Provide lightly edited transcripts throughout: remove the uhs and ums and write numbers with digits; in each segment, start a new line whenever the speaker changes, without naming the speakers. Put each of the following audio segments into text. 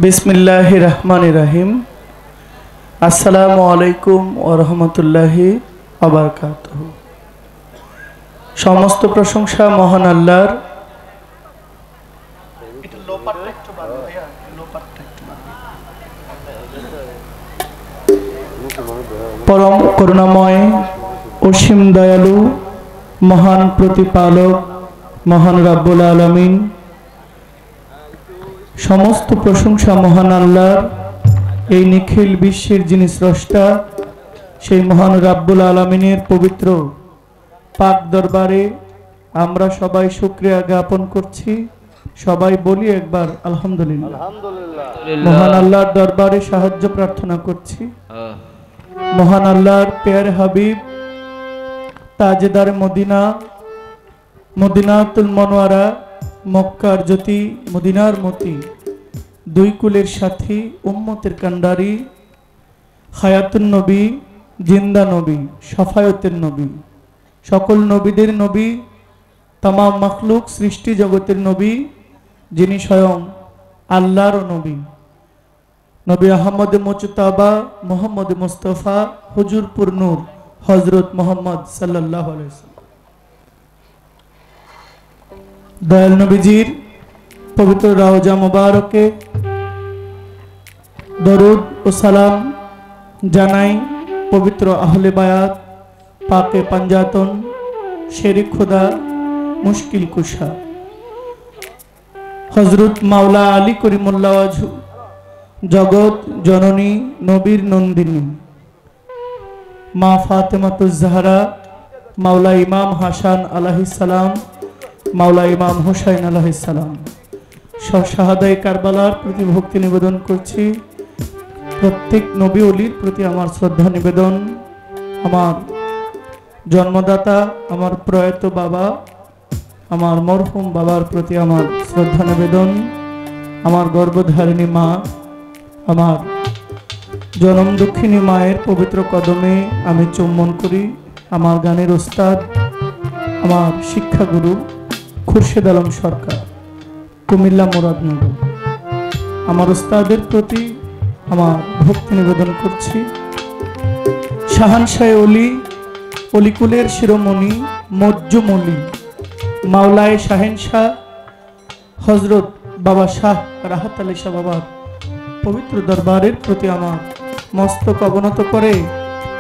बिस्मिल्लाहिर रहमानिर रहीम। अस्सलामु आलैकुम व रहमतुल्लाहि व बाराकातुहू। समस्त प्रशंसा महान आल्लाहर। परम करुणामय असीम दयालु महान प्रतिपालक महान रब्बुल आलामीन। समस्त प्रशंसा महान आल्लाहर। এই নিখিল বিশ্বের যিনি স্রষ্টা সেই মহান রাব্বুল আলামিনের পবিত্র পাক দরবারে আমরা সবাই শুকরিয়া জ্ঞাপন করছি। সবাই বলি একবার আলহামদুলিল্লাহ। মহান আল্লাহর দরবারে সাহায্য প্রার্থনা করছি। মহান আল্লাহর প্যারে হাবিব তাজেদার মদিনা মদিনাতুল মুনওয়ারা মক্কার জ্যোতি মদিনার মতি দুই কুলের সাথী উম্মতের কান্ডারি হায়াতুন নবী জিন্দা নবী শাফায়াতের নবী সকল নবীদের নবী तमाम मखलूक सृष्टि जगतेर नबी जिनी स्वयं आल्लाहर नबी नबी अहमद मुजतबा मोहम्मद मुस्तफा हुजूरपुर नूर हजरत मोहम्मद सल्लल्लाहु अलैहि वसल्लम। दयाल नबीजीर पवित्र रওজা मुबारके दरूद ओ सलाम जानाई पवित्र आहले बायात पाके पंजातन शेरी खुदा मुश्किल कुशा हजरत माওলা आली करीमुल्लाह वजहू जगत जननी नबीर नंदिनी मा फातिमातुज ज़हरा माওলা इमाम हासान अलैहिस सलाम माওলা इमाम हुसैन अलैहिस सलाम शाहादाए कारबालार प्रति भक्ति निवेदन करछि। प्रत्येक नबी ओलिर प्रति आमार श्रद्धा निवेदन। आमार जन्मदाता आमार प्रयात बाबा आमार मरहुम बाबार प्रति आमार श्रद्धा निवेदन। आमार गर्भधारिणी मा आमार जनम दुखिनी माয়ের पवित्र कदमे आमी चुम्बन करी। आमार गानेर उस्ताद आमार शिक्षागुरु खुर्शीद आलम सरकार कुमिल्ला मुरादनगर आमार उस्तादेर प्रति आमार भक्ति निवेदन करछि। शाहानशाह अली अलिकुलेर शिरोमणि मज्जुमली माওলায়ে শাহেনशाह हजरत बाबा शाह राहत आली शाह बाबार पवित्र दरबारेर प्रति आमार मस्तक अवনত करे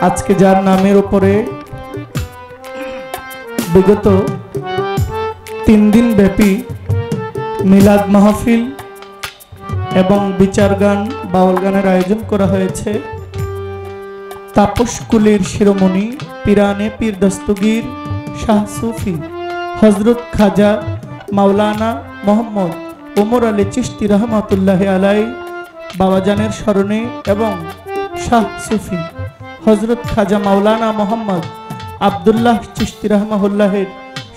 आज के जार नामेर उपरे विगत 3 दिन व्यापी मिलाद महफिल एवं विचार गान बाउल गानेर आयोजन करा हयेछे। तापसकुलेर शिरोमणि पीराने पीर दस्तगीर शाह सूफी हजरत खाजा माওলানা मोहम्मद उमर आली चिश्ती रहमतुल्लाहि अलैहि बाबाजानेर स्मरणे एवं शाह सूफी हजरत खाजा माওলানা मोहम्मद आब्दुल्लाह चिश्ती रहमहुल्लाहेर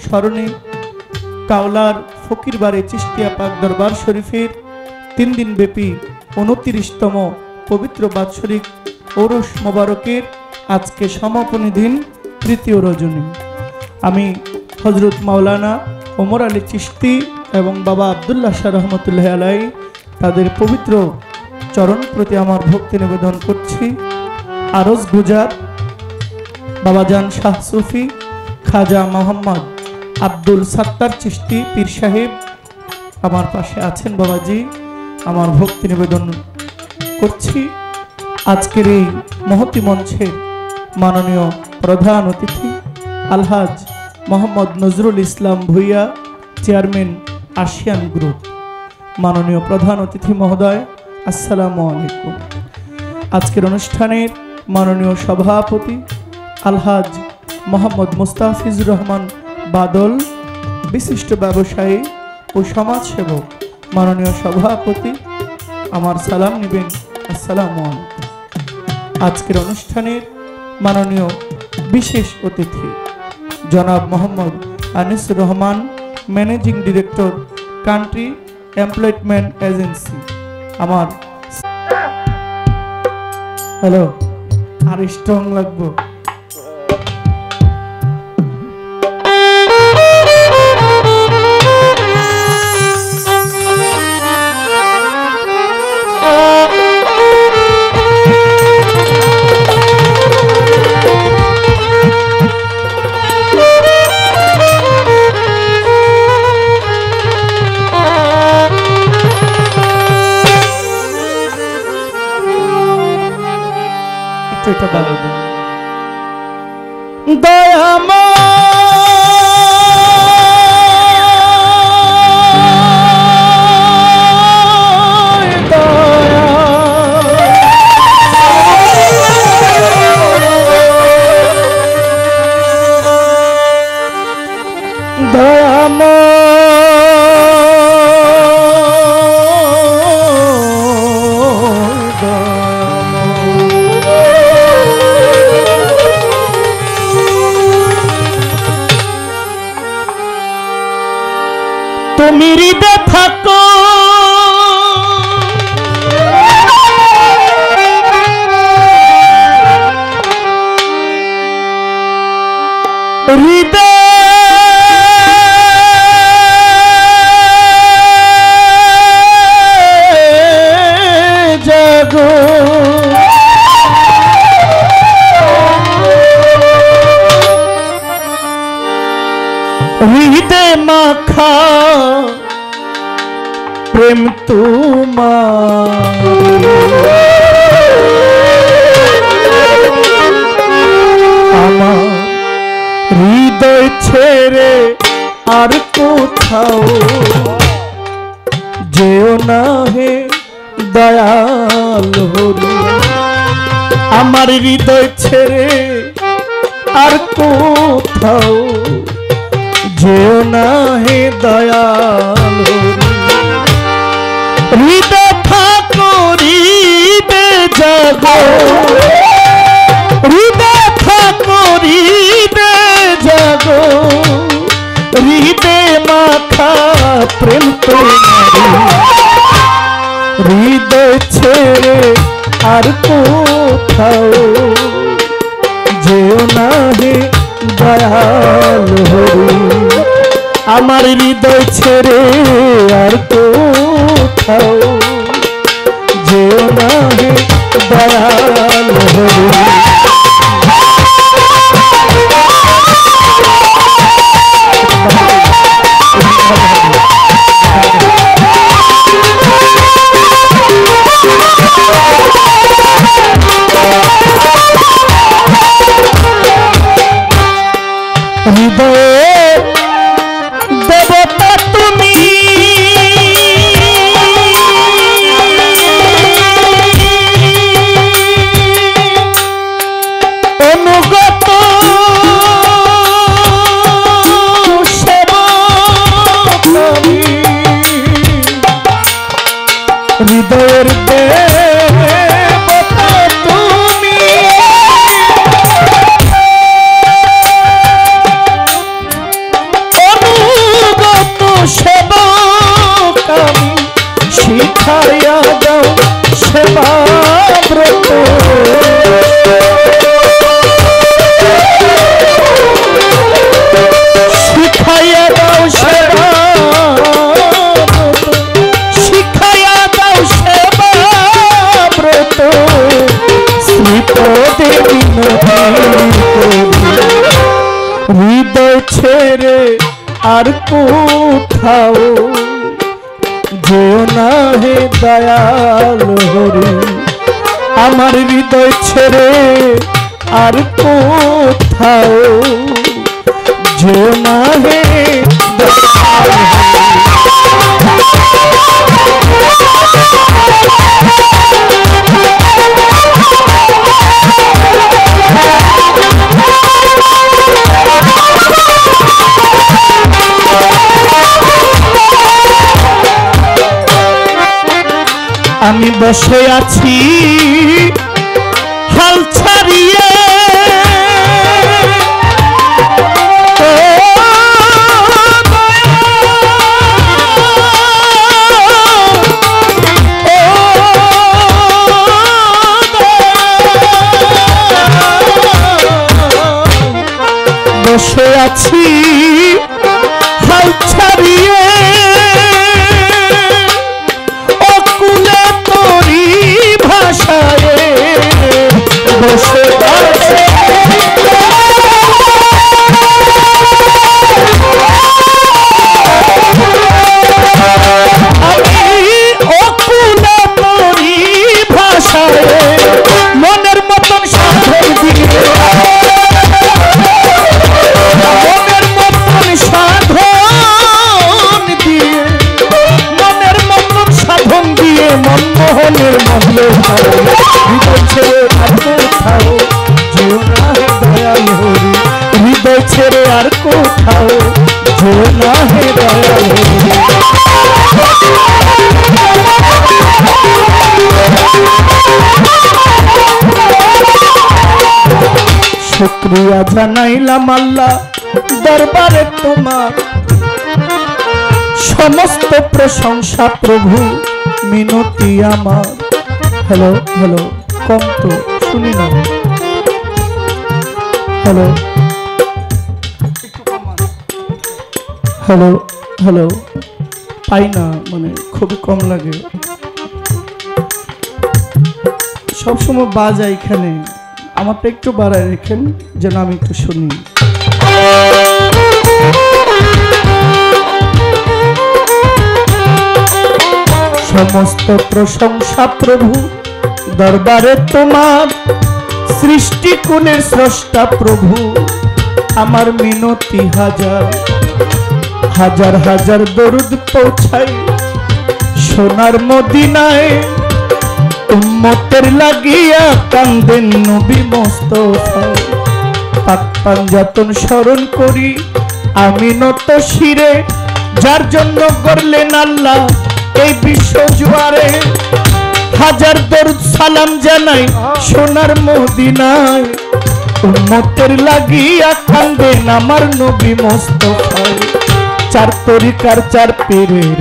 स्मरणे कावलार फकिर बारे चिश्तिया पाक दरबार शरीफेर 3 दिन व्यापी 29तम पवित्र बात्सरिक ओरस मुबारकेर आज के समापनी दिन तृतीय रजनी आमी हजरत माওলানা उमर आली चिश्ती एवं बाबा आब्दुल्लाह शाह रहमतुल्लाहि अलैहि तादेर पवित्र चरण प्रति आमार भक्ति निवेदन करछि। आरज गुजार बाबाजान शाह सूफी खाजा मोहम्मद आब्दुल सत्तार चिश्ती पीर साहेब आमार पाशे आছেন बाबाजी आमार भक्ति निवेदन करछि। आजकेर এই महती मंचेर माननीय प्रधान अतिथि आलहाज मोहम्मद नजरुल इस्लाम भुइया चेयरमैन आशियान ग्रुप माननीय प्रधान अतिथि महोदय अस्सलामु आलैकुम। आजकेर अनुष्ठानेर माननीय सभापति आलहाज मोहम्मद मुस्ताफिजुर रहमान बादल विशिष्ट व्यवसायी और समाजसेवक माननीय सभापति आमार सालाम नेबेन अस्सलामु आलैकुम। आजकेर अनुष्ठानेर माननीय विशेष अतिथि जनाब Mohammad Anisur Rahman managing director country employment agency आमार हेलो आर स्ट्रंग लागबो এটা বলে দিন। দয়াময় তুমি হৃদয়ে থাকো, হৃদয়ে জাগো, হৃদয়ে মাখা প্রেম তোমার, আমার হৃদয় ছেড়ে আর কোথাও যেও না হে দয়াল হরি। আমার হৃদয় ছেড়ে আর কোথাও যেও না হে দয়াল হরি। হৃদয় থাকো, হৃদয় জাগো, হৃদয় থাকো, হৃদয় জাগো, হৃদয় মাখা প্রেম তোমারি। হৃদয় ছেড়ে আর কোথাও যেও না হে দয়াল হরি। আমার হৃদয় ছেড়ে আর কোথাও যেও না হে দয়াল হরি। হৃদয়ের দেবতা তুমি, অনুগত সেবক আমি, হৃদয়ের দেবতা তুমি, অনুগত সেবক আমি, শিখাইয়া দাও সেবা ব্রত, শিখাইয়া দাও সেবা ব্রত, শিখাইয়া দাও সেবা ব্রত, শ্রীপদে বিনতি করি। হৃদয় ছেড়ে আর কোথাও যেও না হে দয়াল হরি। আমার হৃদয় ছেড়ে আর কোথাও যেও না হে দয়াল হরি। আমি বসে আছি হাল ছাড়িয়ে, বসে আছি হাল ছাড়িয়ে, অকুলে তোরি ভাষায় বসে আছি, আমি অকুলে তোরি ভাষায় মনের মতন ছেড়ে আর কোথাও যেও না হে দয়াল। শুকরিয়া জানাইলাম আল্লাহ দরবারে তোমার, সমস্ত প্রশংসা প্রভু মিনতি আমার। হ্যালো হ্যালো, কম তো শুনি না। হ্যালো হ্যালো হ্যালো, পাই না, মানে খুবই কম লাগে। সবসময় বাজায় এখানে, আমারটা একটু বাড়ায় রেখেন যেন আমি একটু শুনি। সমস্ত প্রশংসা প্রভু দরবারে তোমার, সৃষ্টি কুলের স্রষ্টা প্রভু আমার মিনতি হাজার হাজার হাজার দরুদ পৌঁছাই সোনার মদিনায়। উম্মতের লাগিয়া কান্দেন নবী মুস্তাফা, পাক পাঞ্জাতন স্মরণ করি আমি নত শিরে, যার জন্য করলেন আল্লাহ এই বিশ্ব জুয়ারে। হাজার দরুদ সালাম জানাই সোনার মদিনায়, উম্মতের লাগিয়া কান্দেন আমার নবী মুস্তাফা। চার তরিকার চার পীরের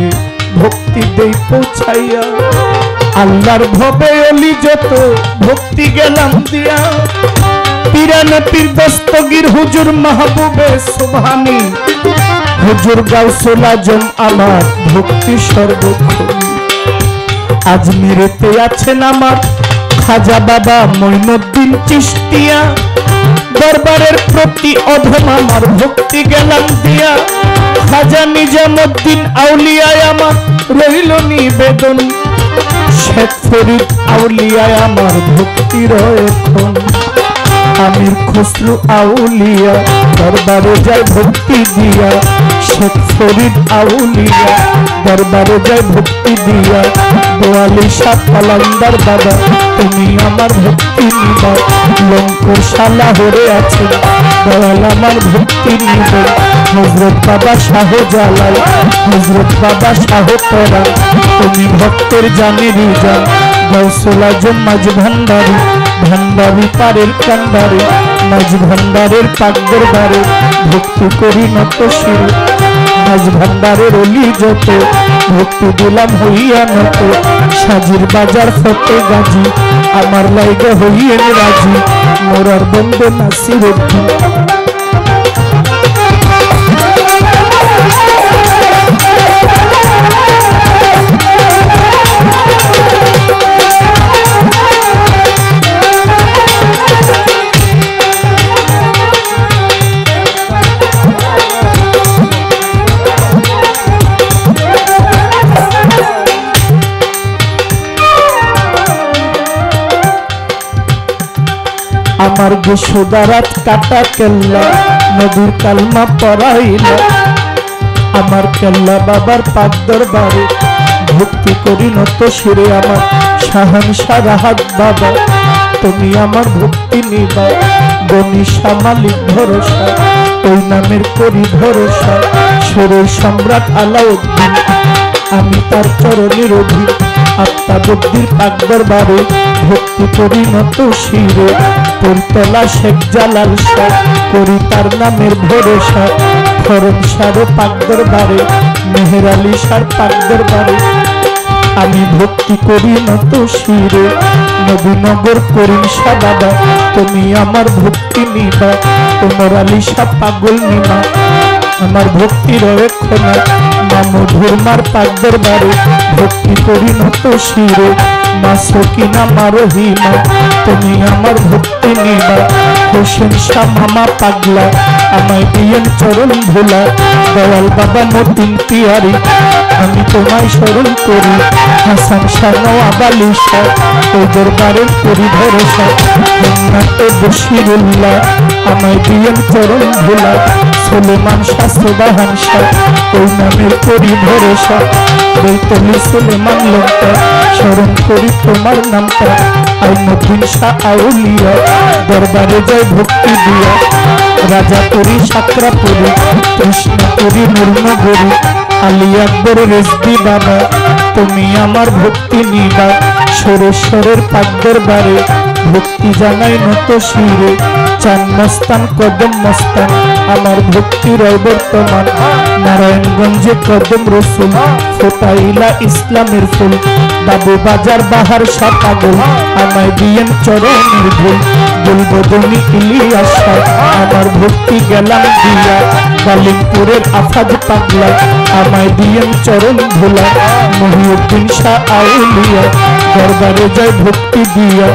ভক্তি দেই পৌঁছাইয়া, আল্লাহর ভবে অলি যত ভক্তি গেলাম দিয়া। পীরানে পীর দস্তগীর হুজুর মাহবুবে সুবহানি, হুজুর গাউসুল আজম আমার ভক্তি সর্বক্ষণ। আজমিরেতে আছেন আমার খাজা বাবা মঈনুদ্দিন চিশতিয়া, দরবারের প্রতি অধম আমার ভক্তি গেলাম দিয়া। খাজা নিজামুদ্দিন আউলিয়ায় আমার রইল নিবেদন, শেখ ফরিদ আউলিয়ায় আমার ভক্তি রয়েখন। আমির খসরু আউলিয়া দরবারে যায় ভক্তি দিয়া, শেখ ফরিদ আউলিয়া দরবারে যায় ভক্তি দিয়া। দোয়ালি শাহ পালান্দার বাবা তুমি আমার ভক্তি নিবা, লঙ্কর শালা হরে আছে দয়াল আমার ভক্তি নিবে। হযরত বাবা শাহ জালাল, হযরত বাবা শাহ পরা তুমি ভক্তের জানেরই জান। গাউসুল আজম মাঝ ভান্ডারী, ভান্ডারী পারের কান্ডারে, মাঝ ভান্ডারের পাক দরবারে ভক্তি করি নত শিরে। মাঝ ভান্ডারের অলি যত ভক্তি দিলাম হইয়া নত, সাজির বাজার ফতে গাজী আমার লাইগে হইয়েন রাজি। মোরার বন্ধু নাসিরউদ্দিন আমার যশোদারাত কাটা কেল্লা নদীর কালমা পড়াইলা, আমার কেল্লা বাবার পাক দরবারে ভক্তি করি নত শিরে। আমার শাহানশাহ রাহাত বাবা তুমি আমার ভক্তি নিবা, গনিশা মালিক ভরসা ওই নামের করি ভরসা। সুরের সম্রাট আলাউদ্দিন আমি তার চরণের অধীন, আত্মা বুদ্ধির পাক দরবারে ভক্তি করি নত শিরে। পরতলা শেখ জালাল শাহ করি তার নামের ভরসা, খরম শাহ পাক দরবারে মেহের আলী শাহ পাক দরবারে আমি ভক্তি করি নত শিরে। নবীনগর করিম শাহ বাবা তুমি আমার ভক্তি নিবা, ওমর আলী শাহ পাগল নিমা আমার ভক্তি রক্ষণা। মামুধুর মার পাক দরবারে ভক্তি করি নত শিরে। মা সকিনা মারহিমা তুমি আমার ভক্তি নিবা, হোসেন শাহ মামা পাগলা আমায় দিয়েন চরণ ভোলা। দয়াল বাবা মতিন পিয়ারি আমি তোমায় স্মরণ করি, হাসান শাহ নওয়াব আলী শাহ ওই দরবারের করি ভরসা। হেমনাতে বশিরুল্লাহ আমায় দিয়েন চরণ ভোলা, সুলেমান শাহ সুবহান শাহ ওই নামের করি ভরসা বেতলি সুলেমান লঙ্কা স্মরণ করি তোমার নামটা আইনুদ্দিন শাহ আউলিয়া দরবারে যায় ভক্তি দিয়া রাজা করি সাকরা পরি কৃষ্ণ করি নূরনগরী আলী আকবর রেজবি বাবা তুমি আমার ভক্তি নিবা সুরেশ্বরের পাক দরবারে ভক্তি জানাই নত শিরে চান মস্তান কদম মস্তান আমার ভক্তি রয় বর্তমান নারায়ণগঞ্জে কদম রসুল ফোটাইলা ইসলামের ফুল বাবু বাজার বাহার সা পাগল আমায় দিয়েন চরণের ভুল বলবো দনি ইলিয়াস আমার ভক্তি গেলাম দিয়া কালিমপুরের আফাজ পাগলা আমায় দিয়েন চরণ ভোলা মহিউদ্দিন শাহ আউলিয়া দরবারে যায় ভক্তি দিয়া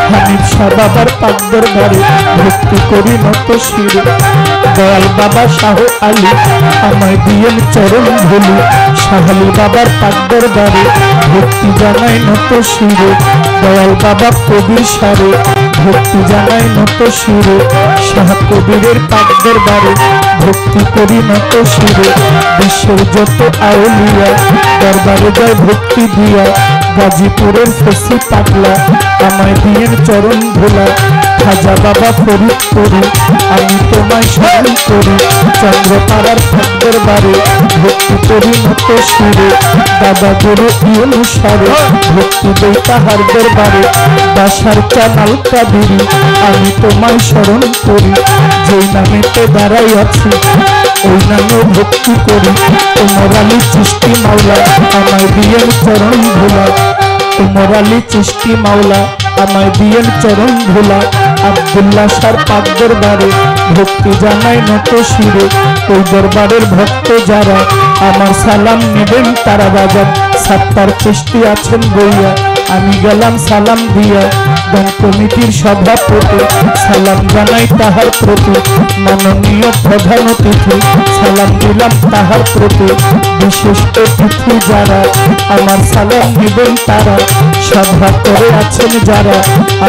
হানিফ শাহ বাবার পাক দরবারে ভক্তি করি নত শিরে দয়াল বাবা শাহ আলী আমায় দিয়েন চরণ ভুলি শাহালি বাবার পাক দরবারে ভক্তি জানাই নত শিরে দয়াল বাবা কবির সারে ভক্তি জানাই নত শিরে শাহ কবিরের পাক দরবারে ভক্তি করি নত শিরে বিশ্বের যত আউলিয়া দরবারে যায় ভক্তি দিয়া গাজীপুরের ফসি পাগলা আমায় দিয়েন চরণ ভোলা খাজা বাবা ফরিদ করি আমি তোমায় স্মরণ করি চন্দ্রপাড়ার পাক দরবারে ভক্তি করি নত শিরে দাদা গুরু অনুসারে ভক্তি দেই তাহার দরবারে বাসার চানাল কাবিরি আমি তোমায় স্মরণ করি যেই নামেতে দাঁড়াই আছি ওই নামে ভক্তি করি তোমার আলী চিষ্টি মাওলা আমায় দিয়েন চরণ ভোলা তোমার আলী চিষ্টি মাওলা আমায় দিয়েন চরণ ভোলা আব্দুল্লাহ শাহ পাক দরবারে ভক্তি জানাই নত শিরে ওই দরবারের ভক্ত যারা আমার সালাম নেবেন তারা বাজার সাত্তার চিষ্টি আছেন বইয়া আমি গেলাম সালাম দিয়া গান কমিটির সভাপতি সালাম জানাই তাহার প্রতি মাননীয় প্রধান অতিথি সালাম দিলাম তাহার প্রতি বিশেষ অতিথি যারা আমার সালাম নিবেন তারা সভা করে আছেন যারা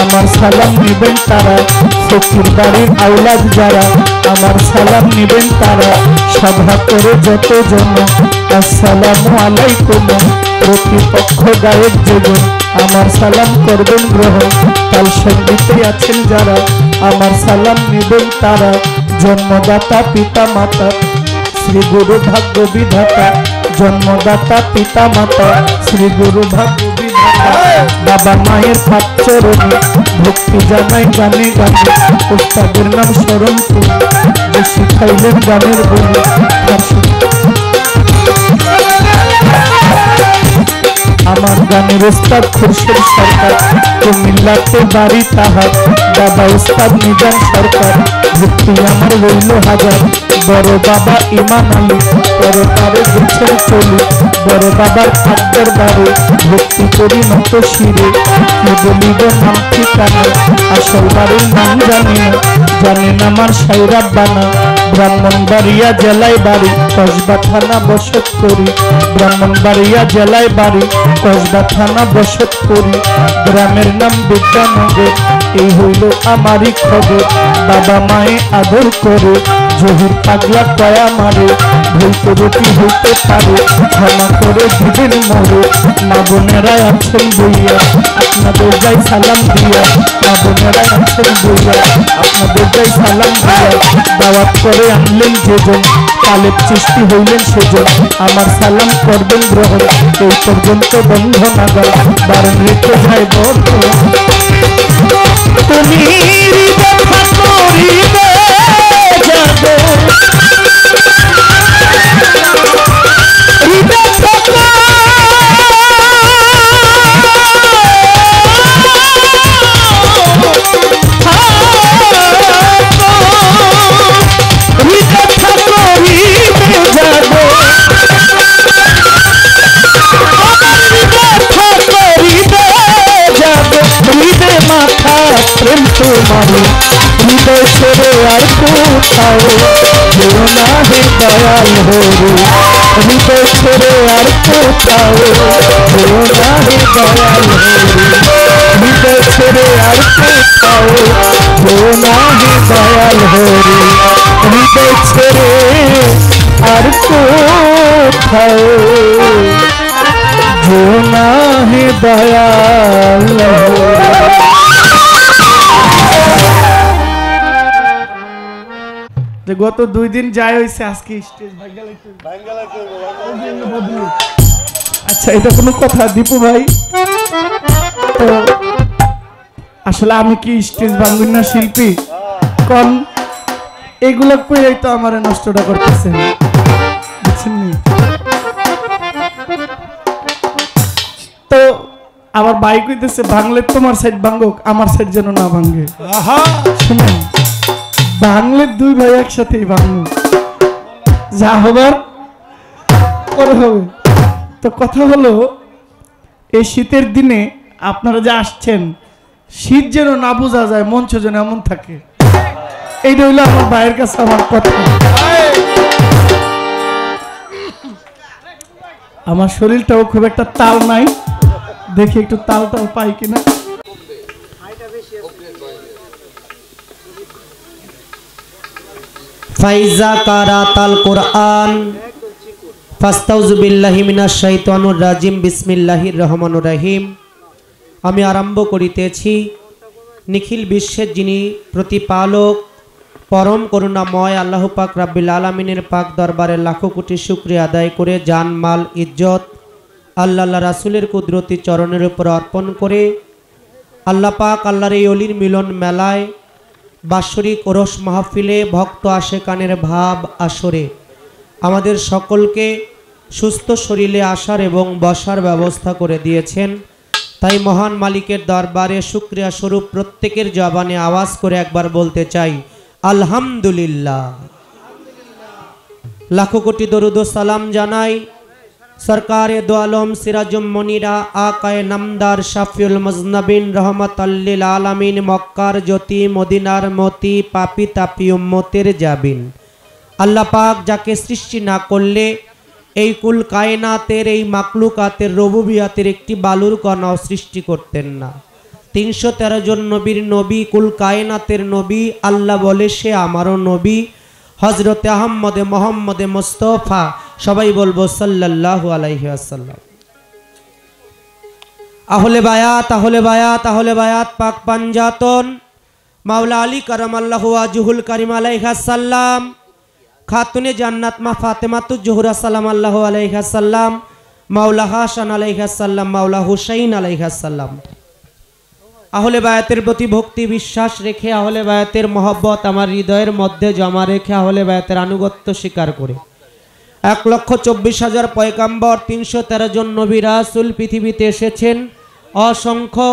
আমার সালাম নিবেন তারা ফকির বাড়ির আওলাদ যারা আমার সালাম নিবেন তারা সভা করে যতজন আসসালামু আলাইকুম প্রতিপক্ষ গায়ক যেজন আমার সালাম করবেন গ্রহণ তাল সঙ্গীতে আছেন যারা আমার সালাম নিবেন তারা জন্মদাতা পিতা মাতা শ্রী গুরু ভাগ্য বিধাতা জন্মদাতা পিতা মাতা শ্রী গুরু ভাগ্য বিধাতা বাবা মায়ের পাঁচ চরণে ভক্তি জানাই গানে গানে উস্তাদের নাম স্মরণ করি যে শিখাইলেন গানের বলে আমার গানের উস্তাদ খুরশেদ সরকার কুমিল্লাতে বাড়ি তাহার বাবা উস্তাদ নিজাম সরকার ভক্তি আমার রইল হাজার বড় বাবা ইমান আলী বড় তারে গুছের চলি বড় বাবার পাক দরবারে ভক্তি করি নত শিরে কি বলিব নাম ঠিকানা আসল বাড়ির নাম জানি না জানেন আমার সাইরাব বানা ব্রাহ্মণবাড়িয়া জেলায় বাড়ি কসবা থানা বসত করি ব্রাহ্মণবাড়িয়া জেলায় বাড়ি কসবা থানা বসত করি গ্রামের নাম বিদ্যানগর এই হইল আমারই খবর বাবা মায়ে আদর করে জহির পাগলা কয়া মারে ভুল ত্রুটি হইতে পারে ক্ষমা করে দিবেন মরে মা বোনেরা আছেন বইয়া আপনাদের যাই সালাম দিয়া মা বোনেরা আছেন বইয়া আপনাদের যাই সালাম দিয়া দাওয়াত করে আনলেন যেজন কালেব সৃষ্টি হইলেন সেজন আমার সালাম করবেন গ্রহণ এই পর্যন্ত বন্ধ নাগাল বারণ রেখে যায় বন্ধ তুমি কথা করিবে যাবে तुम्हारी हृदय छोड़े और पूछाओ जो ना है दयाल हो रे हृदय छोड़े और पूछाओ जो ना है दयाल हो रे हृदय छोड़े और पूछाओ जो ना है दयाल हो रे हृदय छोड़े আর কোথাও জোনা হে দয়াল। গত 2 দিন যাই হয়েছে, আজকে স্টেজ আচ্ছা এটা কোনো কথা দীপু ভাই? তো আসলে আমি কি স্টেজ ভাঙ্গুন না শিল্পী? কোন এগুলো কইরাই তো আমারে নষ্টটা করতেছে, বুঝছেন? তো আমার ভাই কইতেছে ভাঙলে তোমার সাইড ভাঙ্গুক, আমার সাইড যেন না ভাঙ্গে। শুনেন, ভাঙলে 2 ভাই একসাথেই ভাঙুক, যা হবার করে হবে। তো কথা হলো, এই শীতের দিনে আপনারা যে আসছেন, শীত যেন না বোঝা যায়, মঞ্চ যেন এমন থাকে, এইটা হইলো আমার ভাইয়ের কাছে আমার কথা। আমার শরীরটাও খুব একটা তাল নাই, দেখি একটু তালটাও পাই কিনা।
ফাইজা কারাতাল কুরআন ফাস্তাউযু বিল্লাহি মিনাশ শাইতানির রাজিম বিসমিল্লাহির রহমানির রহিম। আমি আরম্ভ করিতেছি নিখিল বিশ্বের যিনি প্রতিপালক পরম করুণাময় আল্লাহ পাক রাব্বিল আলামিনের পাক দরবারে লাখো কোটি শুকরিয়া আদায় করে জান মাল ইজ্জত আল্লাহ রাসূলের কুদরতি চরণের উপর অর্পণ করে আল্লাহ পাক আল্লাহর এই অলির মিলন মেলায় বাৎসরিক ওরস মাহফিলে ভক্ত আশেকানের ভাব আসরে আমাদের সকলকে সুস্থ শরীরে আসার এবং বসার ব্যবস্থা করে দিয়েছেন। তাই মহান মালিকের দরবারে শুকরিয়া স্বরূপ প্রত্যেকের জবানে আওয়াজ করে একবার বলতে চাই আলহামদুলিল্লাহ। লাখো কোটি দরুদ ও সালাম জানাই সরকারে দো আলম সিরাজুম মনিরা আকায়ে নামদার শাফিউল মুজনবিন রহমাতাল্লিল আলামিন মক্কার জ্যোতি মদিনার মতি পাপি তাপি উম্মতের জাবিন। আল্লাহ পাক যাকে সৃষ্টি না করলে এই কুল কায়নাতের এই মাকলুকাতের রবুবিয়াতের একটি বালুর কণাও সৃষ্টি করতেন না। 313 জন নবীর নবী, কুল কায়নাতের নবী। আল্লাহ বলে সে আমারও নবী হযরতে আহমদে মোহাম্মদে মুস্তাফা। সবাই বলবো সাল্লাল্লাহু আলাইহি ওয়াসাল্লাম। আহলে বায়াত আহলে বায়াত আহলে বায়াত পাক পাঞ্জাতন মাওলা আলী কারামাল্লাহু ওয়াজহুল কারীম আলাইহিস সালাম, খাতুনে জান্নাত মা ফাতেমাতুজ জোহরা সালামাল্লাহু আলাইহিস সালাম, মাওলা হাসান আলাইহিস সালাম, মাওলা হুসাইন আলাইহিস সালাম। আহলে বায়াতের প্রতি ভক্তি বিশ্বাস রেখে আহলে বায়াতের মহব্বত আমার হৃদয়ের মধ্যে জমা রেখে আহলে বায়াতের আনুগত্য স্বীকার করে 1,24,000 পয়গাম্বর 313 জন নবী রাসূল পৃথিবীতে এসেছেন। অসংখ্য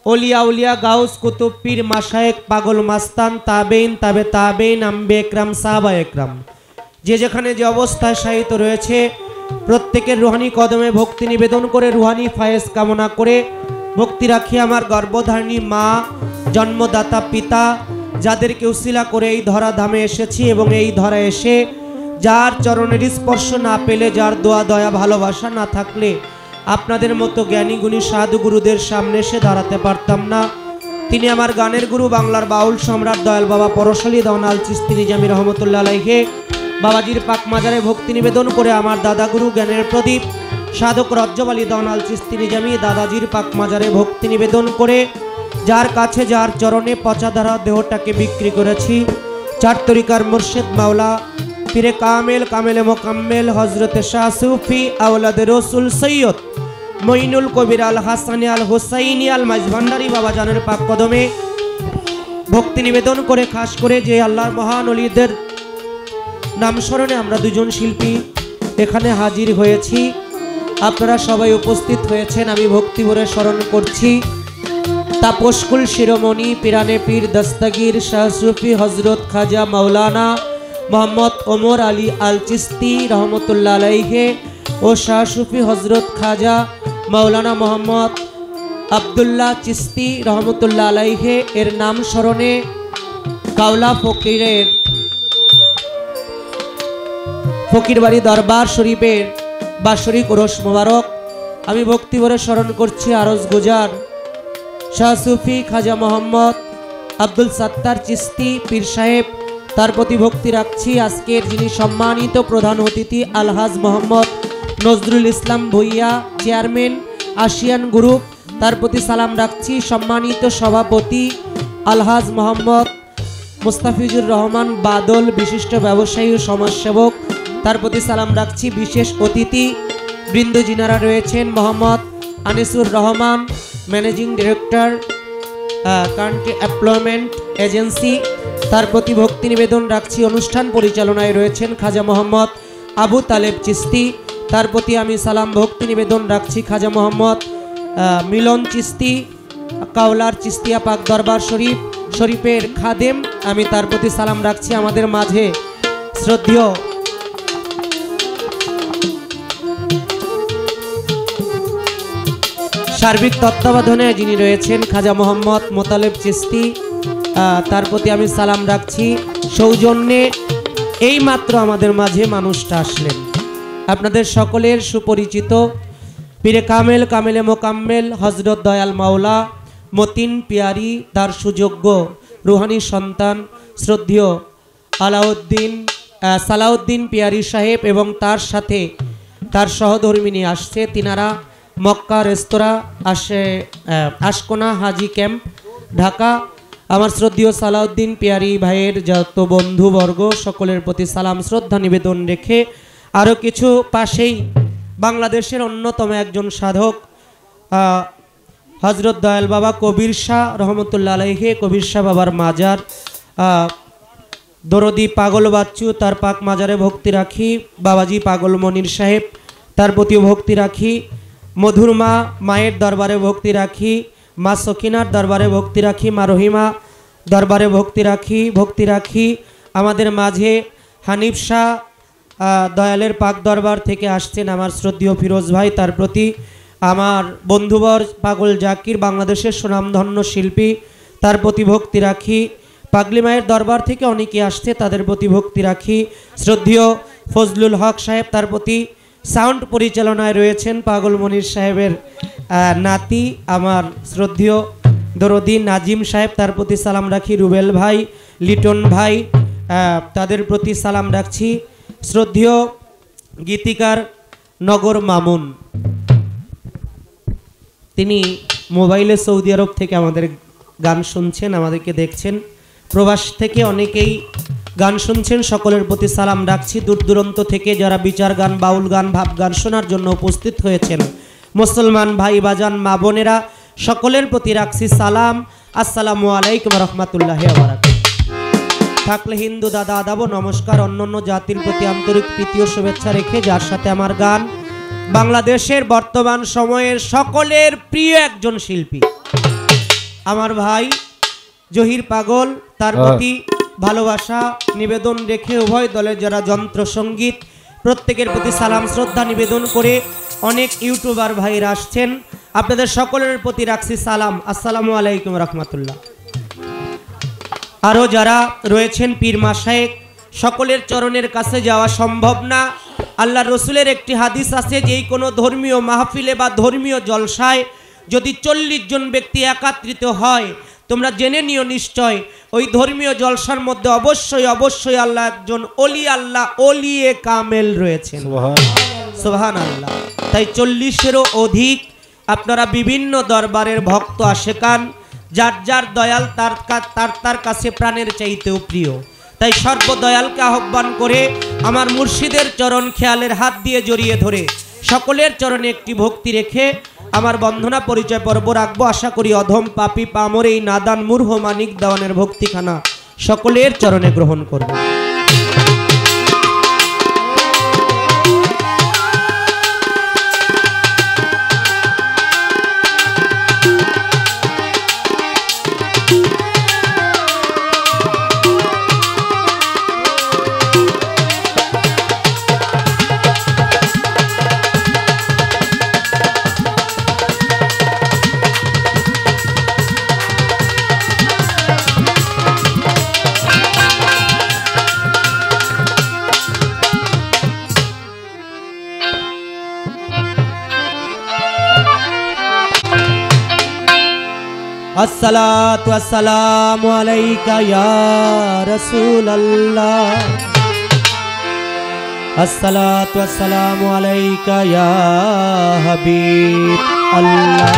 ওলিয়া উলিয়া গাউস কুতুব পীর মাশায়েখ পাগল মাস্তান তাবেইন তাবে তাবেইন আম্বে একরাম সাহাবা একরাম যে যেখানে যে অবস্থায় শায়িত রয়েছে প্রত্যেকের রুহানি কদমে ভক্তি নিবেদন করে রুহানি ফায়েজ কামনা করে ভক্তি রাখি আমার গর্ভধারিণী মা, জন্মদাতা পিতা, যাদেরকে উসিলা করে এই ধরা ধামে এসেছি এবং এই ধরা এসে যার চরণের স্পর্শ না পেলে, যার দোয়া দয়া ভালোবাসা না থাকলে আপনাদের মতো জ্ঞানী গুণী সাধু গুরুদের সামনে এসে দাঁড়াতে পারতাম না। তিনি আমার গানের গুরু, বাংলার বাউল সম্রাট দয়াল বাবা পরশালী দাওনাল চিস্তি নিজামী রহমতুল্লাহ আলাইহি। বাবাজির পাক মাজারে ভক্তি নিবেদন করে আমার দাদা গুরু জ্ঞানের প্রদীপ সাধক রজ্জব আলী দাওনাল চিস্তি নিজামী দাদাজির পাক মাজারে ভক্তি নিবেদন করে যার কাছে যার চরণে পচাধারা দেহটাকে বিক্রি করেছি, 4 তরিকার মুর্শিদ মাওলা পীরে কামেল কামেলে মোকাম্মেল হজরতে শাহ সুফি আওলাদে রসুল সৈয়দ মঈনুল কবির আল হাসানি আল হুসাইনি আল মাঝভান্ডারী বাবা জানের পাক কদমে ভক্তি নিবেদন করে খাস করে যে আল্লাহর মহান ওলিদের নাম স্মরণে আমরা দুজন শিল্পী এখানে হাজির হয়েছি। আপনারা সবাই উপস্থিত হয়েছেন, আমি ভক্তি ভরে স্মরণ করছি তাপসকুল শিরোমণি পিরানে পীর দস্তগীর শাহ সুফি হজরত খাজা মাওলানা মোহাম্মদ ওমর আলী আল চিস্তি রহমতুল্লাহ আলাইহি ও শাহ সুফি হজরত খাজা মাওলানা মোহাম্মদ আব্দুল্লাহ চিস্তি রহমতুল্লাহ আলাইহি এর নাম স্মরণে কাওলা ফকিরবাড়ি দরবার শরীফের বাৎসরিক ওরস মোবারক আমি ভক্তি ভরে স্মরণ করছি। আরজ গুজার শাহ সুফি খাজা মোহাম্মদ আব্দুল সাত্তার চিস্তি পীর সাহেব তার প্রতি ভক্তি রাখছি আজকের যিনি সম্মানিত প্রধান অতিথি আলহাজ Mohammad Nazrul Islam Bhuiyan chairman ASEAN group, তার প্রতি সালাম রাখছি সম্মানিত সভাপতি আলহাজ মোহাম্মদ মুস্তাফিজুর রহমান বাদল বিশিষ্ট ব্যবসায়ী ও সমাজসেবক, তার প্রতি সালাম রাখছি বিশেষ অতিথি বৃন্দ যিনারা রয়েছেন Mohammad Anisur Rahman managing director country employment agency, তার প্রতি ভক্তি নিবেদন রাখছি অনুষ্ঠান পরিচালনায় রয়েছেন খাজা মোহাম্মদ আবু তালেব চিস্তি, তার প্রতি আমি সালাম ভক্তি নিবেদন রাখছি খাজা মোহাম্মদ মিলন চিস্তি কাওলার চিস্তিয়া পাক দরবার শরীফের খাদেম, আমি তার প্রতি সালাম রাখছি আমাদের মাঝে শ্রদ্ধেয় সার্বিক তত্ত্বাবধানে যিনি রয়েছেন খাজা মোহাম্মদ মোতালেব চিস্তি, তার প্রতি আমি সালাম রাখছি সৌজন্যে এইমাত্র আমাদের মাঝে মানুষটা আসলেন আপনাদের সকলের সুপরিচিত পীরে কামেল কামেলে মোকাম্মেল হজরত দয়াল মাওলা মতিন পিয়ারি তার সুযোগ্য রুহানি সন্তান শ্রদ্ধেয় সালাউদ্দিন পিয়ারি সাহেব এবং তার সাথে তার সহধর্মিনী আসছে, তিনারা মক্কা রেস্তোরাঁ আশকোনা হাজি ক্যাম্প ঢাকা। আমার শ্রদ্ধেয় সালাউদ্দিন পিয়ারি ভাইয়ের যত বন্ধুবর্গ সকলের প্রতি সালাম শ্রদ্ধা নিবেদন রেখে আরও কিছু পাশেই বাংলাদেশের অন্যতম একজন সাধক হজরত দয়াল বাবা কবির শাহ রহমতুল্লাহ আলাইহি, কবির শাহ বাবার মাজার দরদি পাগল বাচ্চু তার পাক মাজারে ভক্তি রাখি, বাবাজি পাগল মনির সাহেব তার প্রতিও ভক্তি রাখি, মধুর মা মায়ের দরবারে ভক্তি রাখি, মা সকিনার দরবারে ভক্তি রাখি, মা রহিমা দরবারে ভক্তি রাখি আমাদের মাঝে হানিফ শাহ দয়ালের পাক দরবার থেকে আসছেন আমার শ্রদ্ধেয় ফিরোজ ভাই, তার প্রতি আমার বন্ধুবর পাগল জাকির বাংলাদেশের সুনামধন্য শিল্পী তার প্রতি ভক্তি রাখি, পাগলি মায়ের দরবার থেকে অনেকে আসছে তাদের প্রতি ভক্তি রাখি, শ্রদ্ধেয় ফজলুল হক সাহেব তার প্রতি সাউন্ড পরিচালনায় রয়েছেন পাগল মনির সাহেবের নাতি আমার শ্রদ্ধেয় দরদি নাজিম সাহেব তার প্রতি সালাম রাখি, রুবেল ভাই লিটন ভাই তাদের প্রতি সালাম রাখছি, শ্রদ্ধেয় গীতিকার নগর মামুন তিনি মোবাইলে সৌদি আরব থেকে আমাদের গান শুনছেন, আমাদেরকে দেখছেন, প্রবাস থেকে অনেকেই গান শুনছেন, সকলের প্রতি সালাম রাখছি। দূর দূরান্ত থেকে যারা বিচার গান বাউল গান ভাব গান শোনার জন্য উপস্থিত হয়েছেন মুসলমান ভাই বাজান মা বোনেরা সকলের প্রতি রাখছি সালাম, আসসালামু আলাইকুম রহমতুল্লাহি ওয়া বারাকাতুহু। থাকলে হিন্দু দাদা আদাব নমস্কার, অন্যান্য জাতির প্রতি আন্তরিক প্রীতি ও শুভেচ্ছা রেখে যার সাথে আমার গান বাংলাদেশের বর্তমান সময়ের সকলের প্রিয় একজন শিল্পী আমার ভাই জহির পাগল, তার প্রতি ভালোবাসা নিবেদন রেখে উভয় দলের যারা যন্ত্র সঙ্গীত প্রত্যেকের প্রতি সালাম শ্রদ্ধা নিবেদন করে অনেক ইউটিউবার ভাইরা আসছেন, আপনাদের সকলের প্রতি রাখছি সালাম, আসসালামু আলাইকুম রহমতুল্লাহ। আরও যারা রয়েছেন পীর মাশায়েখ সকলের চরণের কাছে যাওয়া সম্ভব না, আল্লাহ রসুলের একটি হাদিস আছে যে কোনো ধর্মীয় মাহফিলে বা ধর্মীয় জলসায় যদি 40 জন ব্যক্তি একত্রিত হয় তোমরা জেনে নিও নিশ্চয় ওই ধর্মীয় জলসার মধ্যে অবশ্যই অবশ্যই আল্লাহ একজন আল্লাহ ওলিয়ে কামেল রয়েছেন, সুবহানাল্লাহ। তাই 40-এরও অধিক আপনারা বিভিন্ন দরবারের ভক্ত আশেকান, যার যার দয়াল তার কাছে প্রাণের চাইতেও প্রিয়, তাই সর্বদয়ালকে আহ্বান করে আমার মুর্শিদের চরণ খেয়ালের হাত দিয়ে জড়িয়ে ধরে সকলের চরণে একটি ভক্তি রেখে আমার বন্ধনা পরিচয় পর্ব রাখবো। আশা করি অধম পাপী পামর এই নাদান মূর্খ মানিক দেওয়ানের ভক্তিখানা সকলের চরণে গ্রহণ করব। अस्सलातु वस्सलामु अलैका या रसूल अल्लाह अस्सलातु वस्सलामु अलैका या हबीब अल्लाह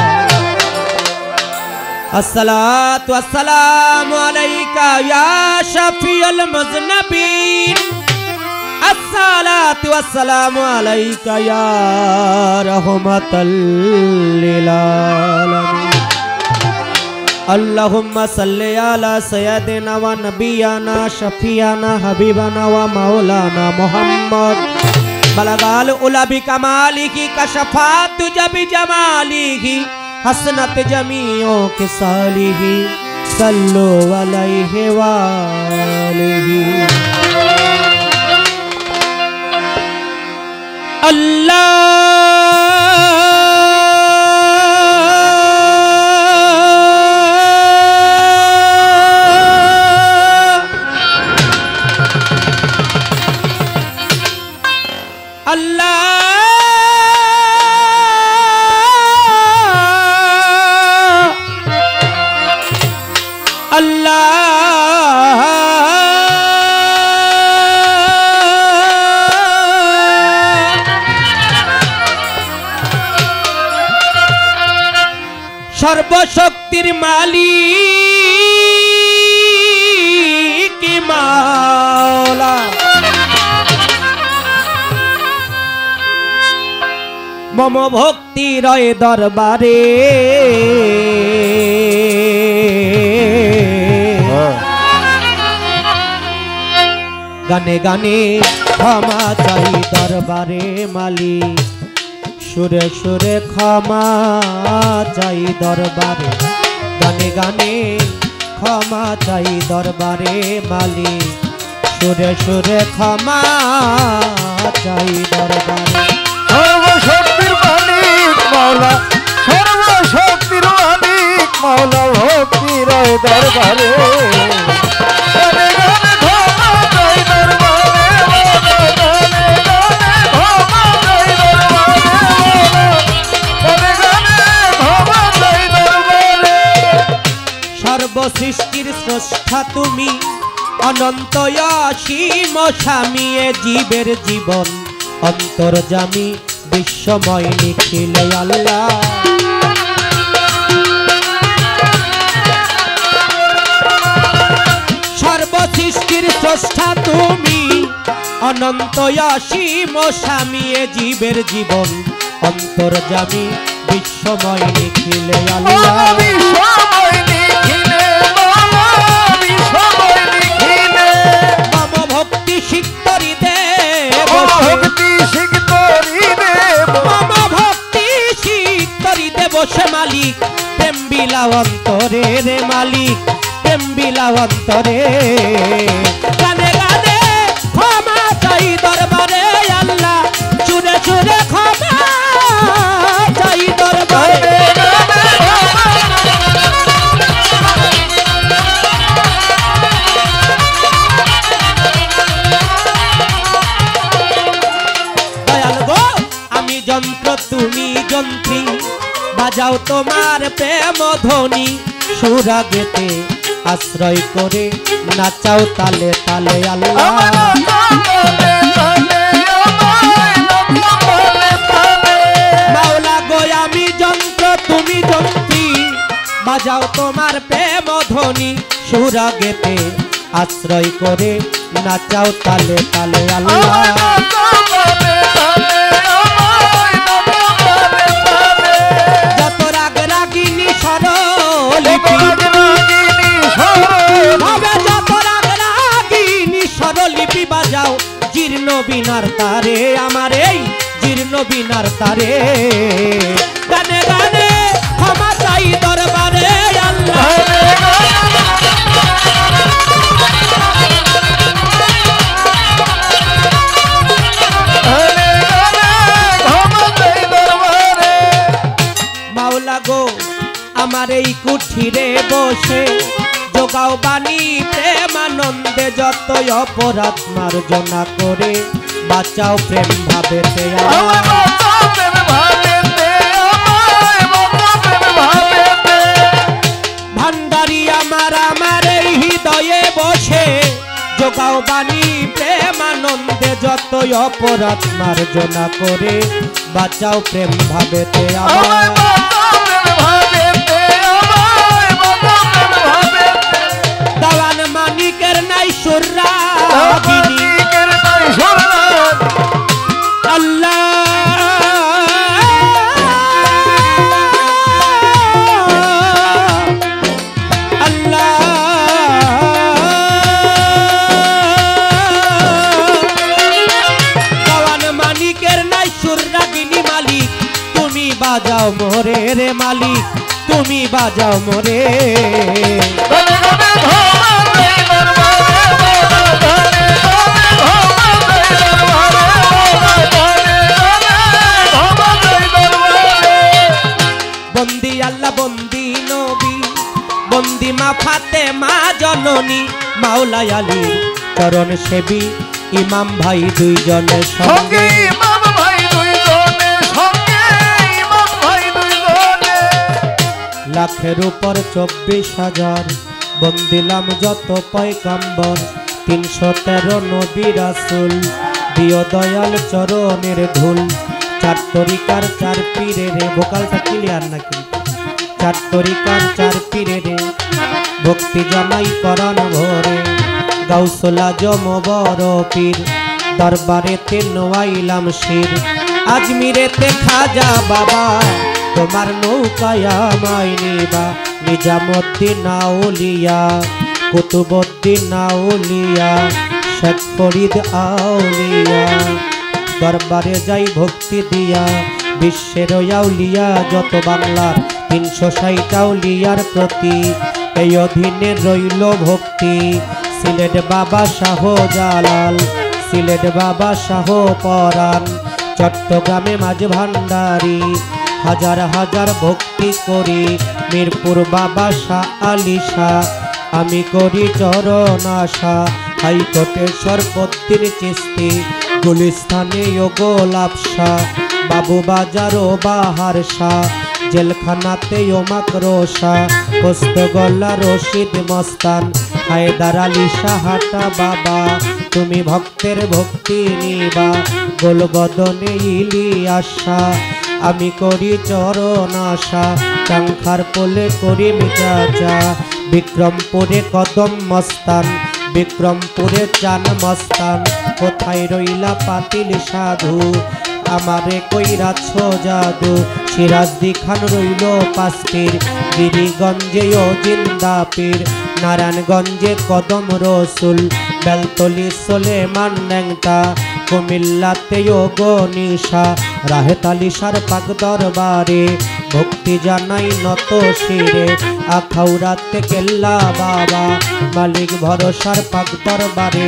अस्सलातु वस्सलामु अलैका या शफीअल मुज़नबीन अस्सलातु वस्सलामु अलैका या रहमतल लिल आलमीन अल्लाहुम्मा सल्लि अला सय्यदिना व नबियाना शफीयाना हबीबाना व मौलाना मुहम्मद बलगाल उला बि कमालिही कशफातु जबि जमालिही हसनत जमीओ के सालिही सल्लु अलैहि व आलिही अल्लाह सर्वशक्तिर मालिक मौला मम भक्ति रय दरबारे गाने गाने क्षमा चाई दरबारे मालिक सुरे सुरे क्षमा चाई दरबारे गाने गाने क्षमा चाई दरबारे मालिक सुरे सुरे क्षमा चाई दरबारे
सर्वशक्तिर मालिक मौला सर्वशक्तिर मालिक मौला भक्ति रय दरबारे गाने गाने क्षमा चाई दरबारे
सर्वसृष्टिर स्रष्टा तुमी अनंत असीम स्वामी जीवेर जीवन अंतर्जामी विश्वमय निखिल अल्लाह सर्वसृष्टिर स्रष्टा तुमी अनंत असीम स्वामी जीवेर जीवन अंतर्जामी विश्वमय निखिल अल्लाह भक्ति शिक्तरी देव भक्ति शिक्तरी देव से मालिक प्रेम बिलावंतरे रे मालिक प्रेम बिलावंतरे गाने गाने क्षमा चाई दरबारे अल्लाह चुरे चुरे क्षमा चाई दरबारे যন্ত্র তুমি যন্ত্রী বাজাও তোমার প্রেম ধ্বনি সুরাগেতে আশ্রয় করে নাচাও তালে তালে আল্লাহ মাওলা গো আমি যন্ত্র তুমি যন্ত্রী বাজাও তোমার প্রেম ধ্বনি সুরাগেতে আশ্রয় করে নাচাও তালে তালে আল্লাহ স্বরলিপি বাজাও জীর্ণ বিনার তারে আমার এই জীর্ণ বিনার তারে গানে গানে ক্ষমা চাই দরবারে আল্লাহ মাওলা গো আমার এই কুঠিরে বসে जोगाओ बानी प्रेमानंदे जत अपराध मार्जना करे बाँचाओ प्रेम भावेते দাও বাণী প্রেমানন্দে যতই অপরাধ মার্জনা করে বাঁচাও প্রেম ভাবেতে আমার দাওয়ান মানিকের নাই সুররাগিনী আল্লাহ বাজাও মোরে রে মালিক তুমি বাজাও মোরে বন্দি আল্লাহ বন্দি নবী বন্দি মা ফাতেমা জননী মাওলা আলী চরণ সেবী ইমাম ভাই দুইজনের সঙ্গে লাখের উপর 24,000 বন্দিলাম যত পয়গাম্বর 313 নবী রাসূল দিও দয়াল চরণের ধুল 4 তরিকার 4 পীরে রে ভোকালটা ক্লিয়ার নাকি 4 তরিকার 4 পীরে রে ভক্তি জানাই পরাণ ভরে গাউসুল আজম বড় পীর দরবারেতে নোয়াইলাম শির আজমিরেতে খাজা বাবা তোমার নৌকায় আমায় নিবা নিজামুদ্দিন আউলিয়া কুতুবুদ্দিন আউলিয়া শেখ ফরিদ আউলিয়া দরবারে যাই ভক্তি দিয়া বিশ্বের আউলিয়া যত বাংলার 360 আউলিয়ার প্রতি এই অধীনে রইল ভক্তি সিলেট বাবা শাহ জালাল সিলেট বাবা শাহ পরাণ চট্টগ্রামে মাঝ ভান্ডারী হাজার হাজার ভক্তি করি মিরপুর বাবা শাহ আলী শাহ আমি করি চরণ আশা হাইকোর্টের সরপত্তির চিস্তি গুলিস্তানে ও গোলাপ শাহ বাবু বাজার ও বাহার শাহ জেলখানাতে ও মাকরো শাহ পোস্তগোল্লা রশিদ মস্তান হায়দার আলী শাহাটা বাবা তুমি ভক্তের ভক্তি নিবা গোলবদনে ইলিয়াস শাহ আমি করি চরণ আশা চাংখার পোলে করি মিজাজা বিক্রমপুরে কদম মস্তান বিক্রমপুরে চান মস্তান কোথায় রইলা পাতিল সাধু আমারে কইরাছ জাদু সিরাজদি খান রইল পাস্তির গিরিগঞ্জে ও জিন্দাপীর নারায়ণগঞ্জে কদম রসুল বেলতলি সোলেমান ন্যাংটা কুমিল্লাতে ও গনিশা রাহেতালিশার পাক দরবারে ভক্তি জানাই নত শিরে আখাউড়াতে কেল্লা বাবা মালিক ভরসার পাক দরবারে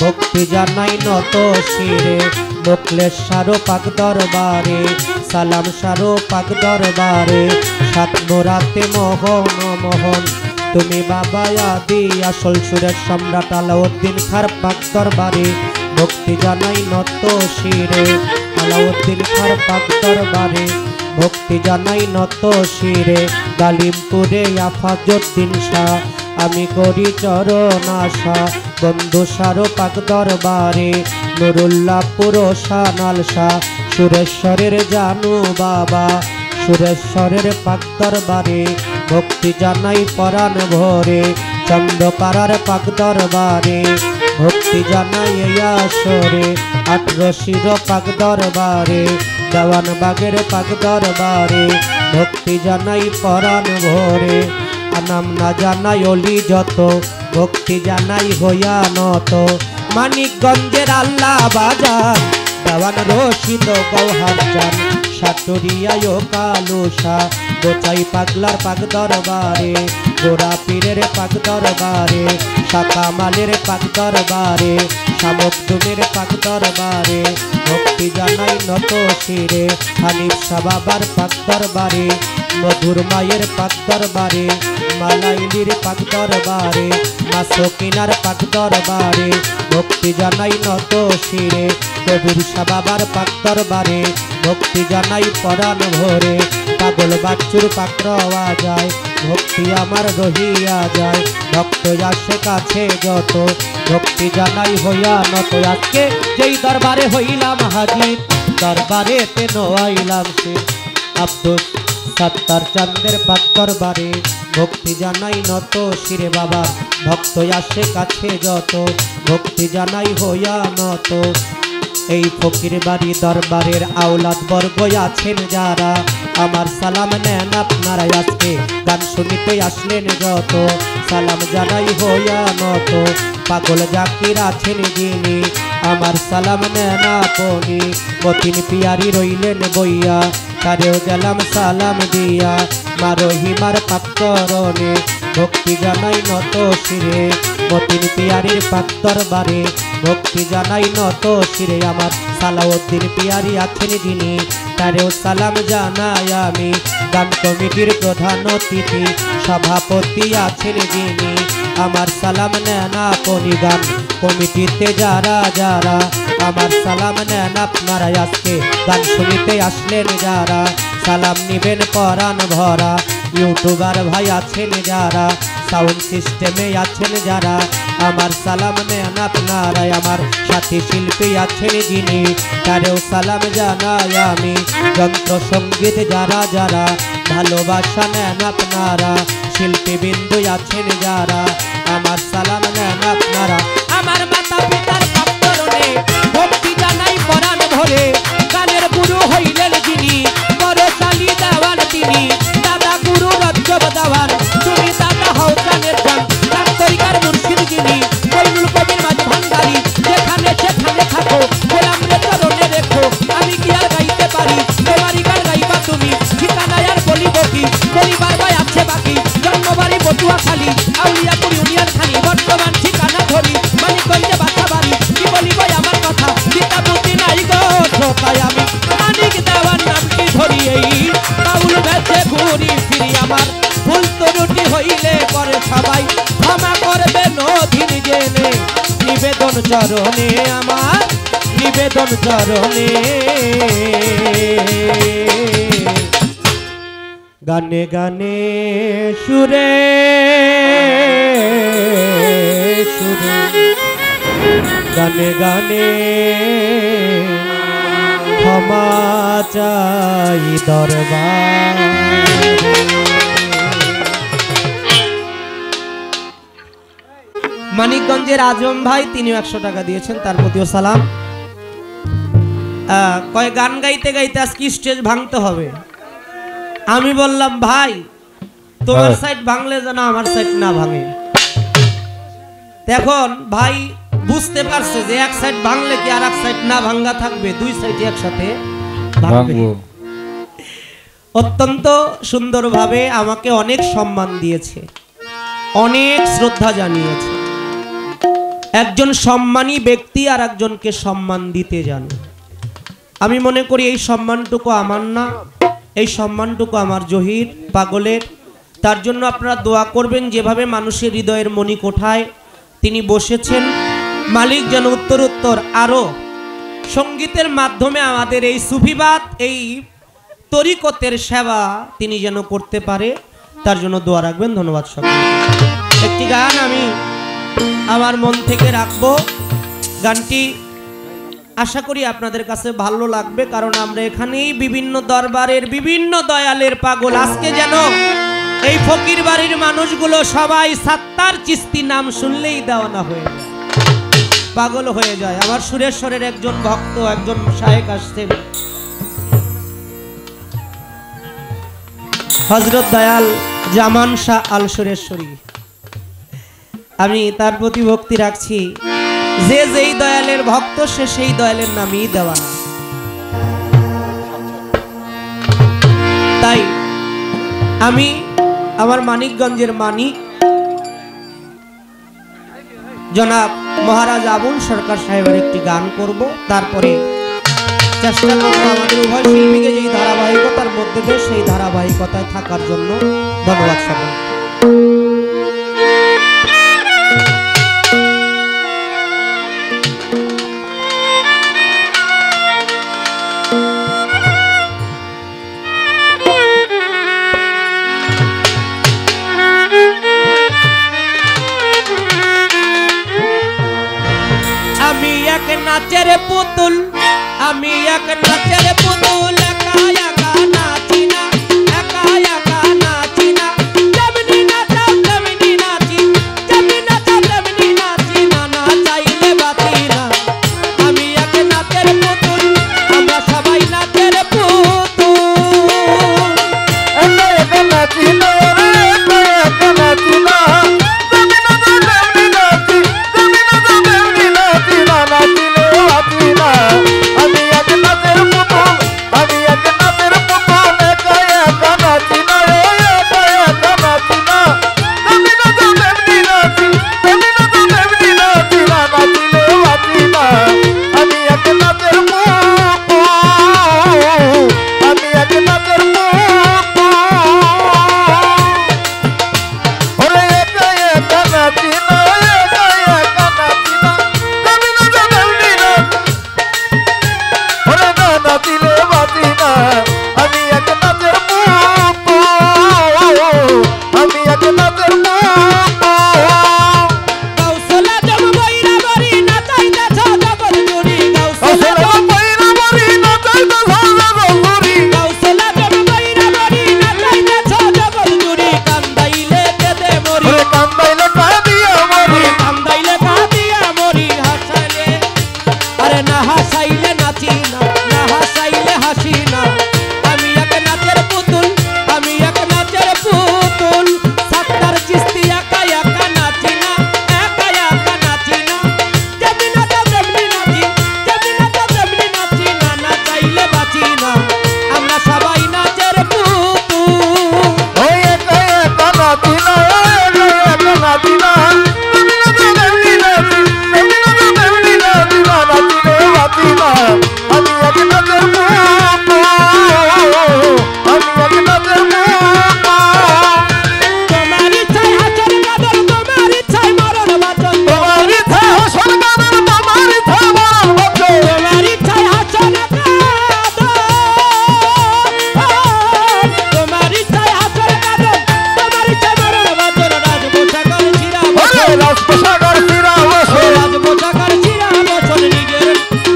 ভক্তি জানাই নত শিরে মোকলেশ্বর পাক দরবারে সালাম সারো পাক দরবারে সাতমোরাতে মোহন মোহন তুমি বাবা আদি আসল সুরের সম্রাট আলাউদ্দিন খার পাক দরবারে ভক্তি জানাই নত শিরে আলাউদ্দিন খার পাক দরবারে ভক্তি জানাই নত শিরে গালিমপুরে আফাজউদ্দিন শাহ আমি করি চরণ আশা বন্ধু সারো পাক দরবারে নুরুল্লাহপুর শানাল শাহ সুরেশ্বরের জানু বাবা সুরেশ্বরের পাক দরবারে ভক্তি জানাই পরাণ ভরে চন্দ্রপাড়ার পাক দরবারে ভক্তি জানাই আসরে 18 পাক দরবারে দেওয়ানবাগের পাক দরবারে ভক্তি জানাই পরাণ ভরে নাম না জানাই অলি যত ভক্তি জানাই হইয়া নত মানিকগঞ্জের আল্লাহ বাজার দেওয়ান রশিদ গৌহার জান সাটুরিয়ায় কালুসা গোচাই পাগলার পাক দরবারে গোরা পীরের পাক দরবারে শাকামালের পাক দরবারে শামুকদুমের পাক দরবারে ভক্তি জানাই নত শিরে হানিফ শাহ বাবার পাক দরবারে মধুর মায়ের পাক দরবারে মালাইলির পাক দরবারে মাসকিনার পাক দরবারে ভক্তি জানাই নত শিরে কবির শাহ বাবার পাক দরবারে ভক্তি জানাই পরাণ ভরে পাগল বাচ্চুর পাক রওয়া যায় ভক্তি আমার রহিয়া যায়। ভক্ত আসে কাছে যত, ভক্তি জানাই হইয়া নত। আজকে যেই দরবারে হইলাম হাজির, দরবারে তেন আইলাম সে আব্দুল সত্তার চাঁদের পাক দরবারে। ভক্তি জানাই নত শিরে বাবা, ভক্ত আসে কাছে যত, ভক্তি জানাই হইয়া নত। এই ফকির বাড়ি দরবারের আওলাদ বর্গ আছেন যারা, আমার সালাম নেন আপনারা। আজকে গান শুনিতে আসলেন যত, সালাম জানাই হইয়া নত। পাগল জাকির আছেন যিনি, আমার সালাম নেন আপনি। মতিন পিয়ারি রইলেন বইয়া, তারেও গেলাম সালাম দিয়া। মা রহিমার পাক চরণে ভক্তি জানাই নত শিরে, মতিন পিয়ারির পাক দরবারে ভক্তি জানাই নত শিরে। আমার সালাউদ্দিন পিয়ারি আছেন যিনি, তারেও সালাম জানাই আমি। গান কমিটির প্রধান অতিথি সভাপতি আছেন যিনি, আমার সালাম নেন আপনি। গান কমিটিতে যারা যারা, আমার সালাম নেন আপনারা। আজকে গান শুনিতে আসলেন যারা, সালাম নিবেন পরাণ ভরা। ইউটিউবার ভাই আছেন যারা, সাউন্ড সিস্টেমে আছেন যারা, আমার সালাম নেন আপনারা। আমার সাথী শিল্পী আছেন যিনি, তারেও সালাম জানাই আমি। যন্ত্র সঙ্গীত যারা যারা, ভালোবাসা নেন আপনারা। শিল্পী বিন্দু আছেন যারা, আমার সালাম নেন আপনারা। আমার মাতা পিতার পাক চরণে ভক্তি জানাই পরাণ ভরে। গানের গুরু হইলেন যিনি, বড়শালী দেওয়ান তিনি। দাদা গুরু রজ্জব দেওয়ান, তুমি দাদা হও গানের গান। গান তরিকার মুর্শিদ যিনি, বৈনুল কবির মাঝ ভান্ডারি। যেখানে সেখানে থাকো, গোলাম রে চরণে রেখো। আমি কি আর গাইতে পারি, তোমারই গান গাইবা তুমি। ঠিকানায় আর বলিব কি, পরিবার ভাই আছে বাকি। জন্মবাড়ি পটুয়াখালী, আউলিয়াপুর ইউনিয়ন খালি। বর্তমান ঠিকানা ধরি, মানিকগঞ্জে বাসা বাড়ি। কি বলিব আমার কথা, চিন্তা বুদ্ধি নাই গো। তাই আমি মানিক দেওয়ার নাম কি ধরি, এই বাউল বেঁচে ঘুরি ফিরি। আমার ভুল ত্রুটি হইলে পরে সবাই ক্ষমা করবে নদীর জেনে। নিবেদন চরণে আমার, নিবেদন চরণে। গানে গানে সুরে সুরে, গানে গানে ক্ষমা চাই দরবার। মানিকগঞ্জের আজম ভাই, তিনিও 100 টাকা দিয়েছেন, তার প্রতিও সালাম। কয় গান গাইতে গাইতে আজকে স্টেজ ভাঙতে হবে। আমি বললাম ভাই, তোমার সাইড ভাঙলে যেন আমার সাইড না ভাঙে। এখন ভাই বুঝতে পারছে যে এক সাইড ভাঙলে কি আর এক সাইড না ভাঙ্গা থাকবে, দুই সাইড একসাথে ভাঙবে। অত্যন্ত সুন্দরভাবে আমাকে অনেক সম্মান দিয়েছে, অনেক শ্রদ্ধা জানিয়েছে। একজন সম্মানী ব্যক্তি আর একজনকে সম্মান দিতে জানে। আমি মনে করি এই সম্মানটুকু আমার না, এই সম্মানটুকু আমার জহির পাগলের। তার জন্য আপনারা দোয়া করবেন, যেভাবে মানুষের হৃদয়ের মণিকোঠায় তিনি বসেছেন, মালিক যেন উত্তর উত্তর আরো সঙ্গীতের মাধ্যমে আমাদের এই সুফিবাদ, এই তরিকতের সেবা তিনি যেন করতে পারে, তার জন্য দোয়া রাখবেন। ধন্যবাদ সকলকে। একটি গান আমি আমার মন থেকে রাখবো। গানটি আশা করি আপনাদের কাছে ভালো লাগবে, কারণ আমরা এখানেই বিভিন্ন দরবারের বিভিন্ন দয়ালের পাগল। আজকে যেন এই ফকির বাড়ির মানুষগুলো সবাই সাত্তার চিস্তি নাম শুনলেই দেওয়ানা হয়ে যায়, পাগল হয়ে যায়। আমার সুরেশ্বরের একজন ভক্ত, একজন শায়েখ আসছেন, হযরত দয়াল জামান শাহ আল সুরেশ্বরী। আমি তার প্রতি ভক্তি রাখছি, যে যেই দয়ালের ভক্ত সে সেই দয়ালের নামই দেওয়ানা। তাই আমি আমার মানিকগঞ্জের মানিক জনাব মহারাজ আবুল সরকার সাহেবের একটি গান করব, তারপরে চেষ্টা করবো আমাদের উভয় শিল্পীকে যেই ধারাবাহিকতার মধ্যে দিয়ে সেই ধারাবাহিকতায় থাকার জন্য। ধন্যবাদ সকল। নাচের পুতুল, আমি এক নাচের পুতুল, একা একা নাচি না, একা একা নাচি না, যেমনি নাচাও তেমনি নাচি, যেমনি নাচাও তেমনি নাচি, না না চাইলে বাঁচি না। আমি এক নাচের পুতুল, আমরা সবাই নাচের পুতুল।
একা একা নাচি না রে, একা একা নাচি না, যেমনি নাচাও তেমনি নাচি, যেমনি নাচাও তেমনি নাচি, না নাচিলে বাঁচি না। আমি এক নাচের পুতুল, আমি এক নাচের পুতুল, একা একা নাচি না রে, একা একা নাচি না, যেমনি নাচাও তেমনি নাচি, যেমনি নাচাও তেমনি নাচি, না নাচিলে বাঁচি না। আমি এক নাচের পুতুল, আমি এক নাচের পুতুল, ওরে একা একা নাচি না, একা একা নাচি না, যেমনি নাচাও তেমনি নাচি, ওরে না নাচিলে বাঁচি না। আমি এক নাচের পুতুল, আমি এক নাচের পুতুল।
কৌশলা জব বইরা বরি নাচাইতেছ জগৎ জুড়ি, কৌশলা
কৌশলা বইরা বরি নাচাইতেছ জগৎ জুড়ি,
কৌশলা জব বইরা বরি নাচাইতেছ জগৎ জুড়ি, কান্দাইলে কেঁদে মরি,
ওরে কান্দাইলে কাঁদিয়া মরি,
কান্দাইলে কাঁদিয়া মরি, হাসাইলে আরে না হাসাইলে নাচি না, না হাসাইলে হাসি না। আমি এক নাচের পুতুল, আমি এক নাচের পুতুল, সাত্তার চিস্তি একা একা নাচি না, একা একা নাচি না, যেমনি নাচাও তেমনি নাচি, যেমনি নাচাও তেমনি নাচি, না না চাইলে বাঁচি না। আমরা সবাই নাচের পুতুল।
ওই একা একা নাচি না, একা একা নাচি না, যেমনি নাচাও তেমনি নাচি, যেমনি নাচাও তেমনি নাচি, না নাচিলে বাঁচি না। আমি এক নাচের পুতুল, আমি এক নাচের পুতুল।
তোমার ইচ্ছায় হাসর কাদর, তোমার ইচ্ছায় মরণ বাচন,
তোমার ইচ্ছায় হাসর কাদর, তোমার ইচ্ছায় মরণ বাচন,
তোমার ইচ্ছায় হাসর কাদর, তোমার ইচ্ছায় হাসর কাদর, তোমার ইচ্ছায় মরণ বাচন, রাজপোশাকর চিরা
ওরে
বচন,
রাজপোশাকর চিরা বচন,
রাজপোশাকর চিরা বচন,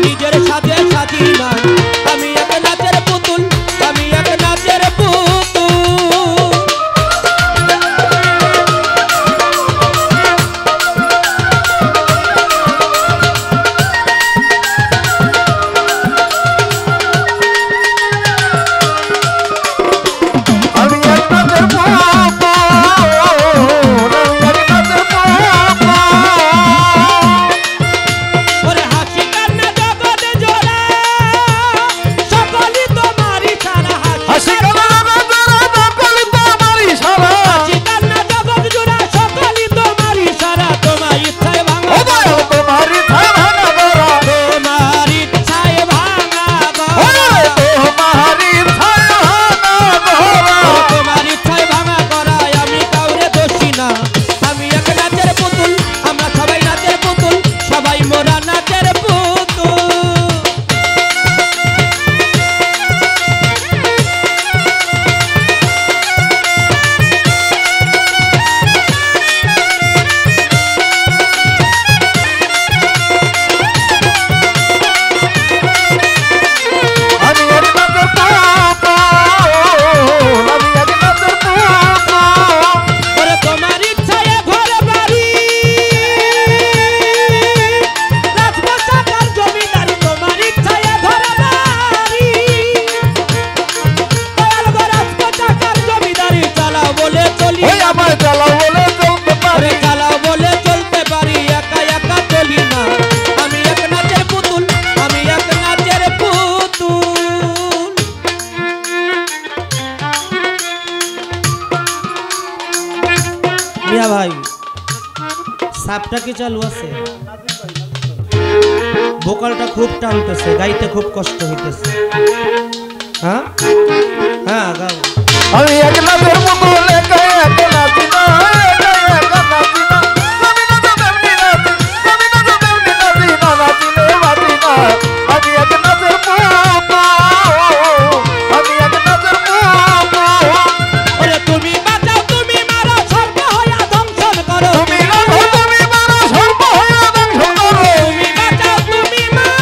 নিজের সাজে সাজি না। আমি এক নাচের পুতুল, আমি এক নাচের পুতুল।
আমি এক নাচের পুতুল, আমি এক নাচের পুতুল।
ওরে হাসি কান্না জগৎ জোড়া, সকলই তোমারই ছাড়া,
হাসি কান্না জগৎ জোড়া, সকলই তোমারই ছাড়া,
হাসি কান্না জগৎ জোড়া, সকলই তোমারই ছাড়া। তোমার ইচ্ছায় ভাঙা
ও দয়াল তোমার ইচ্ছায় ভাঙা গড়া,
তোমার ইচ্ছায় ভাঙা
ওরে
গড়া,
তোমার ইচ্ছায় ভাঙা গড়া।
তোমার ইচ্ছায় ভাঙা গড়ায় আমি কাউরে দোষী না। আমি এক নাচের পুতুল, আমরা সবাই নাচের পুতুল, সবাই মোরা নাচের পুতুল।
আমি এক নাচের পুতুল, আমি এক নাচের পুতুল।
ওরে তোমার ইচ্ছায় ঘর বাড়ি, রাজপোশাকর জমিদারি, তোমার ইচ্ছায় ঘর বাড়ি, দয়াল গো রাজপোশাকর জমিদারি, চালাও বলে চলি,
ওই আমার জ্বালাও বলে চলতে
ওরে
পারি,
চালাও বলে চলতে পারি, একা একা চলি না। আমি এক নাচের পুতুল, আমি এক নাচের পুতুল। মিয়া ভাই, সাপটা কি চালু আছে? ভোকালটা খুব টানতেছে, গাইতে খুব কষ্ট হইতেছে। হ্যাঁ হ্যাঁ গাও।
আমি এক নাচের পুতুল, একা একা নাচি না, একা একা নাচি না, যেমনি নাচাও তেমনি নাচি, যেমনি নাচাও তেমনি নাচি, না নাচিলে বাঁচি না। আমি এক নাচের পুতুল, আমি এক নাচের পুতুল।
ওরে তুমি বাঁচাও, তুমি মারো, সর্ব হইয়া ধ্বংসন করো।
তুমি রাখো, তুমি মারো, সর্ব হইয়া ধ্বংস করো।
তুমি বাঁচাও, তুমি মারো,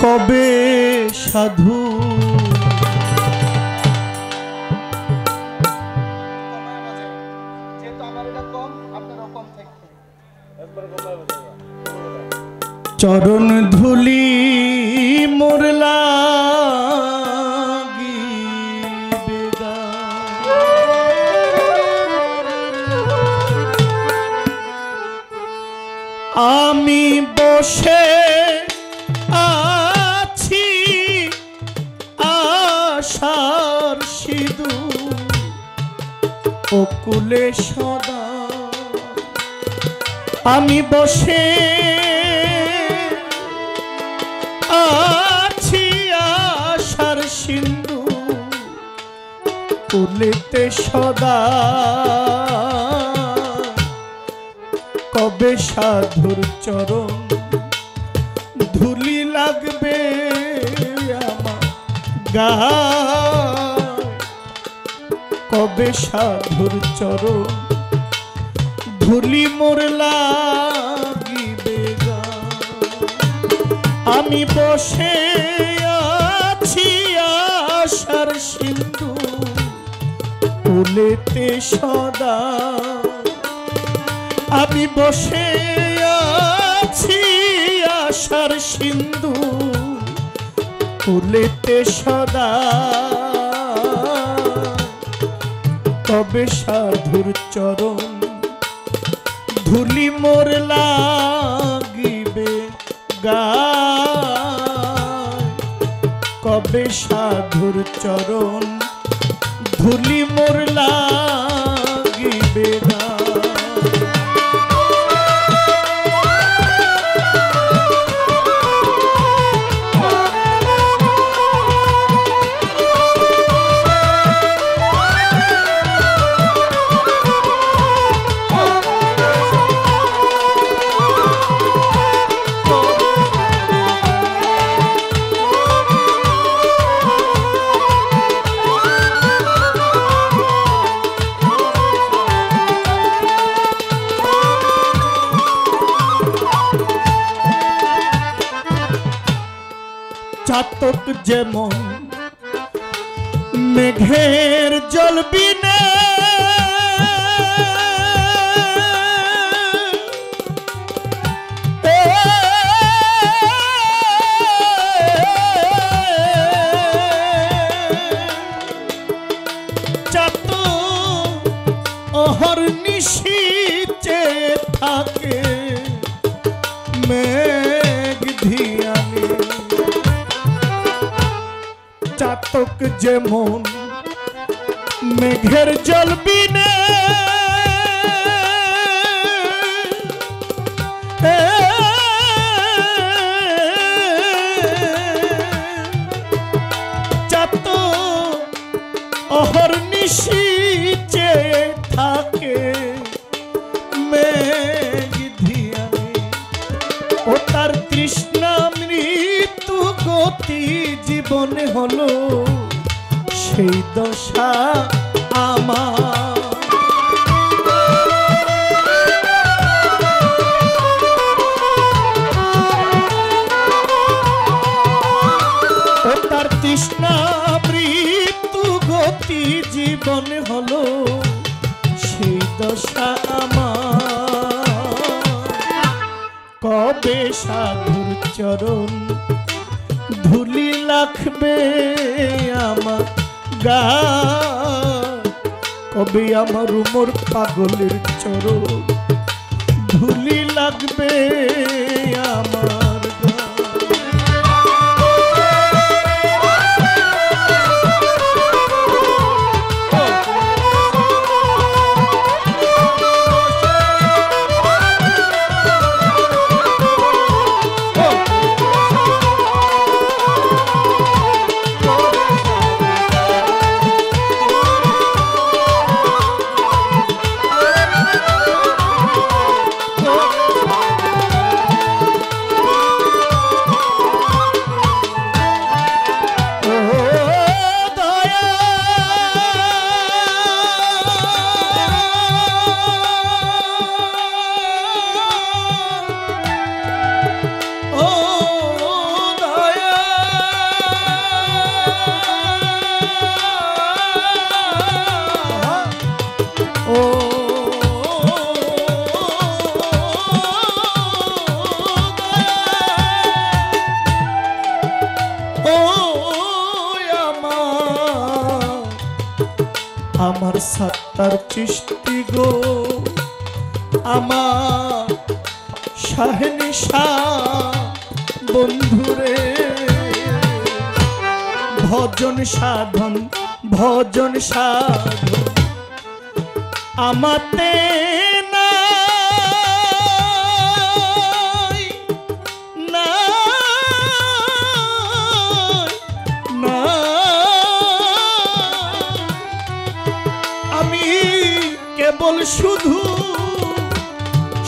কবে সাধু চরণ ধুলি মোর লাগিবে আমি বসে আছি আশার সিঁদুর অকুলে সদা আমি বসে আছি আশার সিন্ধু কুলেতে সদা কবে সাধুর চরণ ধুলি লাগবে আমার গায় কবে সাধুর চরণ ধুলি মোর লাগিবে আমি বসে আছি আশার সিন্ধু কুলেতে সদা আমি বসে আছি আশার সিন্ধু কুলেতে সদা তবে সাধুর চরণ ধুলি মোর লাগিবে গায় কবে সাধুর চরণ ধুলি মোর লাগিবে গায় চাতক যেমন মেঘের জল বিনে চাতক অহর্নিশি চেয়ে থাকে মেঘ ধিয়ানে চাতক যেমন মেঘের জল বিনে চাতক অহর্নিশি চেয়ে থাকে মেঘ ধিয়ানে ও তার তৃষ্ণা মৃত্যু গতি জীবনে হলো সেই দশা আমার ও তার তৃষ্ণা মৃত্যু গতি জীবনে হলো সেই দশা আমার কবে সাধুর চরণ ধুলি লাগবে আমার গায় কবে আমার উমর পাগলের চরণ ধুলি লাগবে আমার আমার সাত্তার চিশতি গো আমার শাহনিশা বন্ধুরে ভজন সাধন আমাতে নাই, নাই, নাই। আমি কেবল শুধু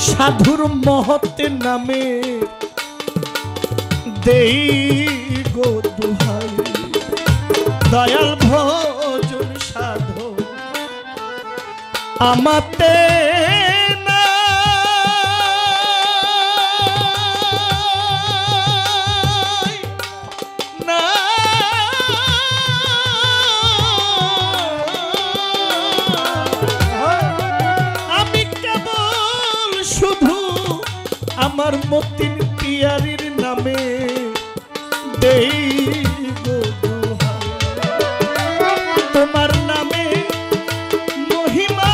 সাধুর মহৎ নামে দেই গো দুহাই দয়াল ভজন সাধু আমাতে নাই, নাই। আমি কেবল শুধু আমার মতিন পিয়ারির নামে দেই গো দুহাই তোমার নামে মহিমা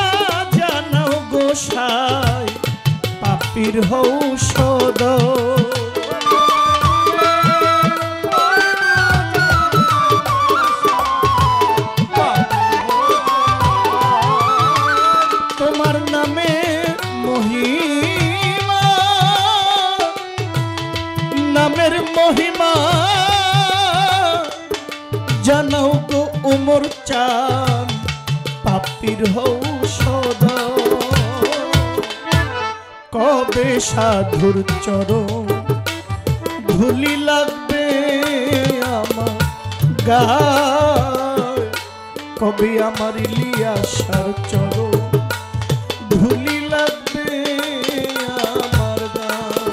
জানাও গোসাই পাপীর ঔষধ তোমার নামে মহিমা নামের মহিমা জানাও গো উমর চান পাপীর ঔষধ কবে সাধুর চরণ ধুলি লাগবে আমার গায় কবে আমার ইলিয়াসার চরণ ধুলি লাগবে আমার গায়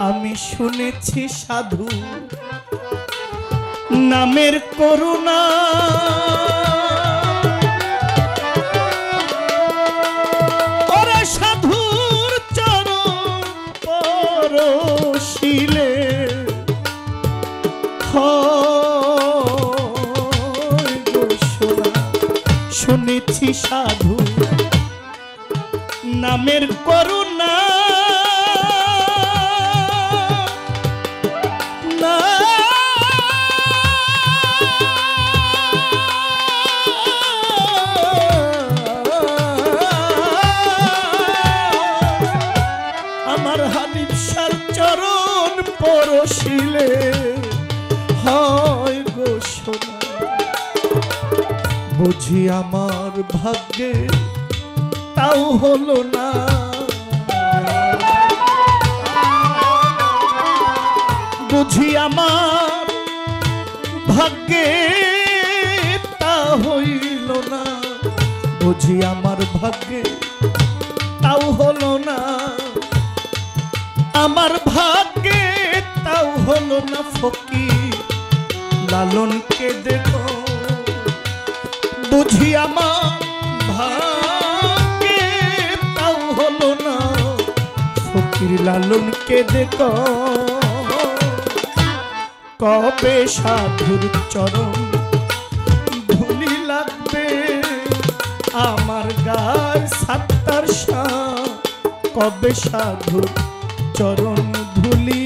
আমি শুনেছি সাধু নামের করুণা ওরে সাধুর চরণ পরশিলে হয় গো সোনা শুনেছি সাধু নামের করুণা আমার হাবিব সার চরণ পরশিলে হয় গো সোনা বুঝি আমার ভাগ্যে তাও হলো না বুঝি আমার ভাগ্যে তা হইল না বুঝি আমার ভাগ্যে তাও হলো না আমার ভাগ্যে তাও হলো না ফকির লালনকে দেখো বুঝি আমার ভাগ্যে তাও হলো না ফকির লালনকে দেখো কবে সাধুর চরণ ধুলি লাগবে আমার গায় সাত্তার শাহ কবে সাধুর চরণ ধুলি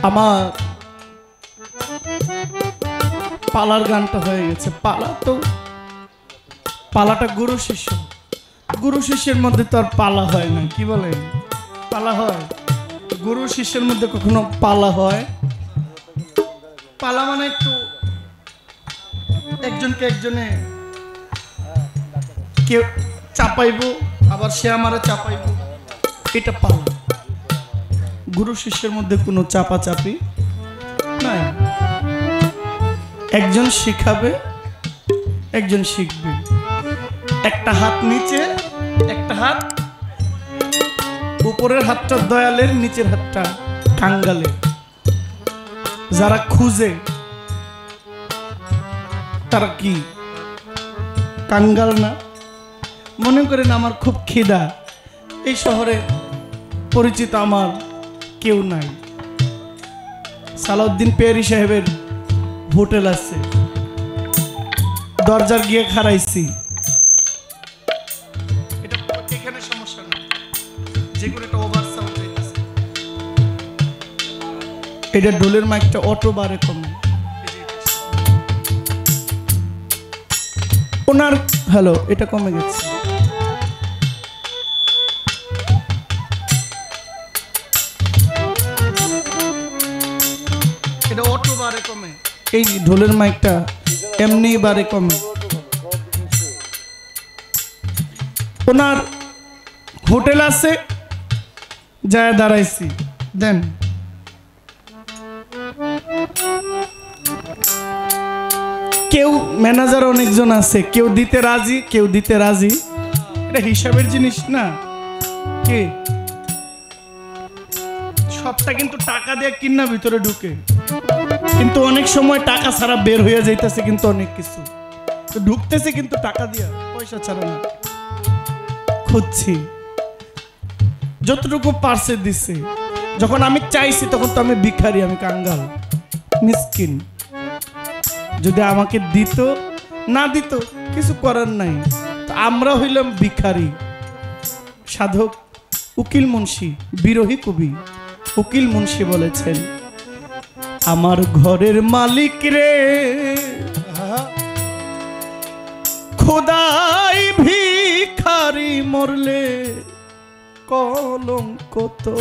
আমার পালার গানটা হয়ে গেছে। পালাটা গুরু শিষ্যের মধ্যে তো আর পালা হয় না, কি বলেন? পালা হয়? গুরু শিষ্যের মধ্যে কখনো পালা হয়? পালা মানে একটু একজনকে একজনে কেউ চাপাইব, আবার সে আমারে চাপাইব, এটা পালা। গুরু শিষ্যের মধ্যে কোনো চাপাচাপি নাই। একজন শিখাবে, একজন শিখবে। একটা হাত নিচে, একটা হাত উপরের হাতটা দয়ালের, নিচের হাতটা কাঙ্গালের। যারা খুঁজে তারা কি কাঙ্গাল না? মনে করেন আমার খুব খিদা, এই শহরে পরিচিত আমার কেউ নাই, সালাউদ্দিন পেয়ারি সাহেবের হোটেল আছে, দরজার গিয়ে খাড়াইছি, এটা এখানে সমস্যা না, যেগুলো একটা ওভার সাউন্ড হইতেছে, এটা ডোলের মাইকটা অটো বারে কমে। ওনার হ্যালো, এটা কমে গেছে। এটা অটো বারে কমে, এই ঢোলের মাইকটা এমনি বারে কমে। ওনার হোটেল আছে, যায় দাঁড়াইছি, দেন কেউ ম্যানেজার অনেকজন আছে, কেউ দিতে রাজি, কেউ দিতে রাজি। এটা হিসাবের জিনিস না, কে সবটা কিন্তু টাকা দিয়ে কিনা ভিতরে ঢুকে, কিন্তু অনেক সময় টাকা ছাড়া বের হয়ে যাইতেছে, কিন্তু অনেক কিছু তো ঢুকতেছে কিন্তু টাকা দিয়া, পয়সা ছাড়া না। খুঁজছি, যতটুকু পারছে দিছে। যখন আমি চাইছি তখন তো আমি ভিখারি, আমি কাঙ্গাল, মিসকিন। যদি আমাকে দিত, না দিত কিছু করার নাই। তো আমরা হইলাম ভিখারি। সাধক উকিল মুন্সি, বিরোহী কবি উকিল মুন্সি বলেছেন, আমার ঘরের মালিক রে খোদাই ভিখারি মরলে কলঙ্ক তো,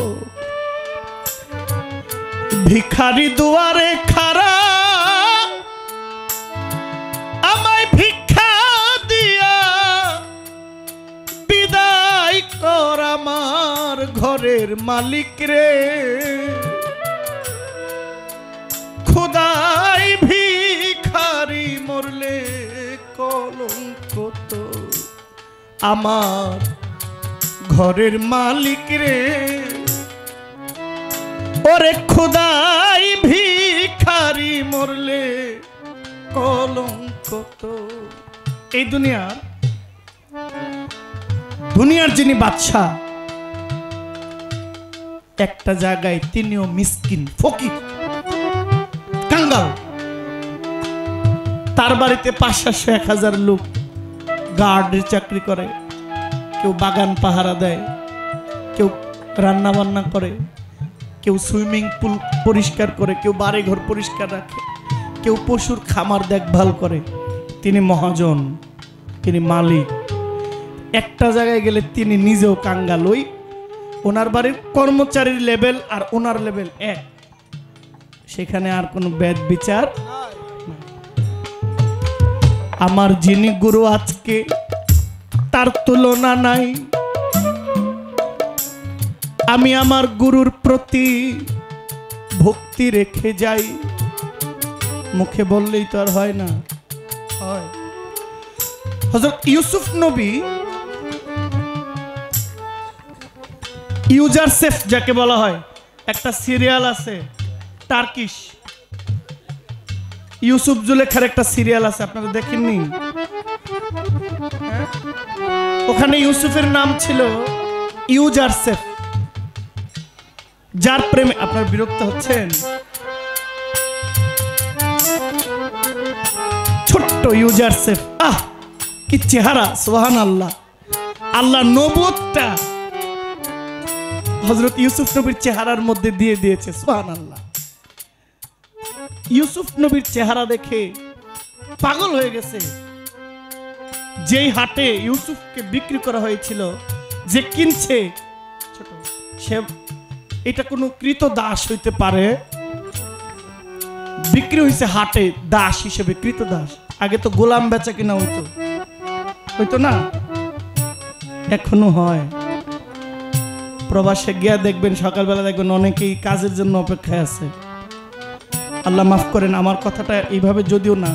ভিখারি দুয়ারে খাড়া আমায় ভিক্ষা দিয়া বিদায় কর আমার ঘরের মালিক রে, খোদাই ভিখারি মরলে কলঙ্ক তো, আমার ঘরের মালিক রে, ওরে খোদাই ভিখারি মরলে কলঙ্ক তো। এই দুনিয়ার যিনি বাদশাহ, একটা জায়গায় তিনিও মিসকিন, ফকির, কাঙ্গাল। তার বাড়িতে 500-1000 লোক গার্ডের চাকরি করে, কেউ বাগান পাহারা দেয়, কেউ রান্না বান্না করে, কেউ সুইমিং পুল পরিষ্কার করে, কেউ বাড়ি ঘর পরিষ্কার রাখে, কেউ পশুর খামার দেখভাল করে। তিনি মহাজন, তিনি মালিক। একটা জায়গায় গেলে তিনি নিজেও কাঙ্গাল। ওই ওনার বাড়ির কর্মচারীর লেভেল আর ওনার লেভেল এক, সেখানে আর কোনো বেদ বিচার। আমার যিনি গুরু আজকে তার তুলনা নাই, আমি আমার গুরুর প্রতি ভক্তি রেখে যাই। মুখে বললেই তো আর হয় না, হয়। হযরত ইউসুফ নবী, ইউজারসেফ যাকে বলা হয়, একটা সিরিয়াল আছে টার্কিশ, ইউসুফ জুলেখার একটা সিরিয়াল আছে, আপনারা দেখেননি? ওখানে ইউসুফের নাম ছিল ইউজারসেফ। যার প্রেমে আপনার বিরক্ত হচ্ছেন, ছোট্ট ইউজারসেফ, আহ কি চেহারা, সুবহানাল্লাহ। আল্লাহ নবুয়তটা হযরত ইউসুফ নবীর চেহারার মধ্যে দিয়ে দিয়েছে, সুবহানাল্লাহ। ইউসুফ নবীর চেহারা দেখে পাগল হয়ে গেছে। যেই হাটে ইউসুফকে বিক্রি করা হয়েছিল, যে কিনছে ছোট, সে এটা কোনো কৃত দাস হইতে পারে? বিক্রি হয়েছে হাটে দাস হিসেবে, কৃত দাস। আগে তো গোলাম বেচা কিনা হইতো না, এখনো হয়। প্রবাসে গিয়া দেখবেন, সকালবেলা দেখবেন অনেকেই কাজের জন্য অপেক্ষায় আছে। আল্লাহ মাফ করেন আমার কথাটা এইভাবে যদিও না,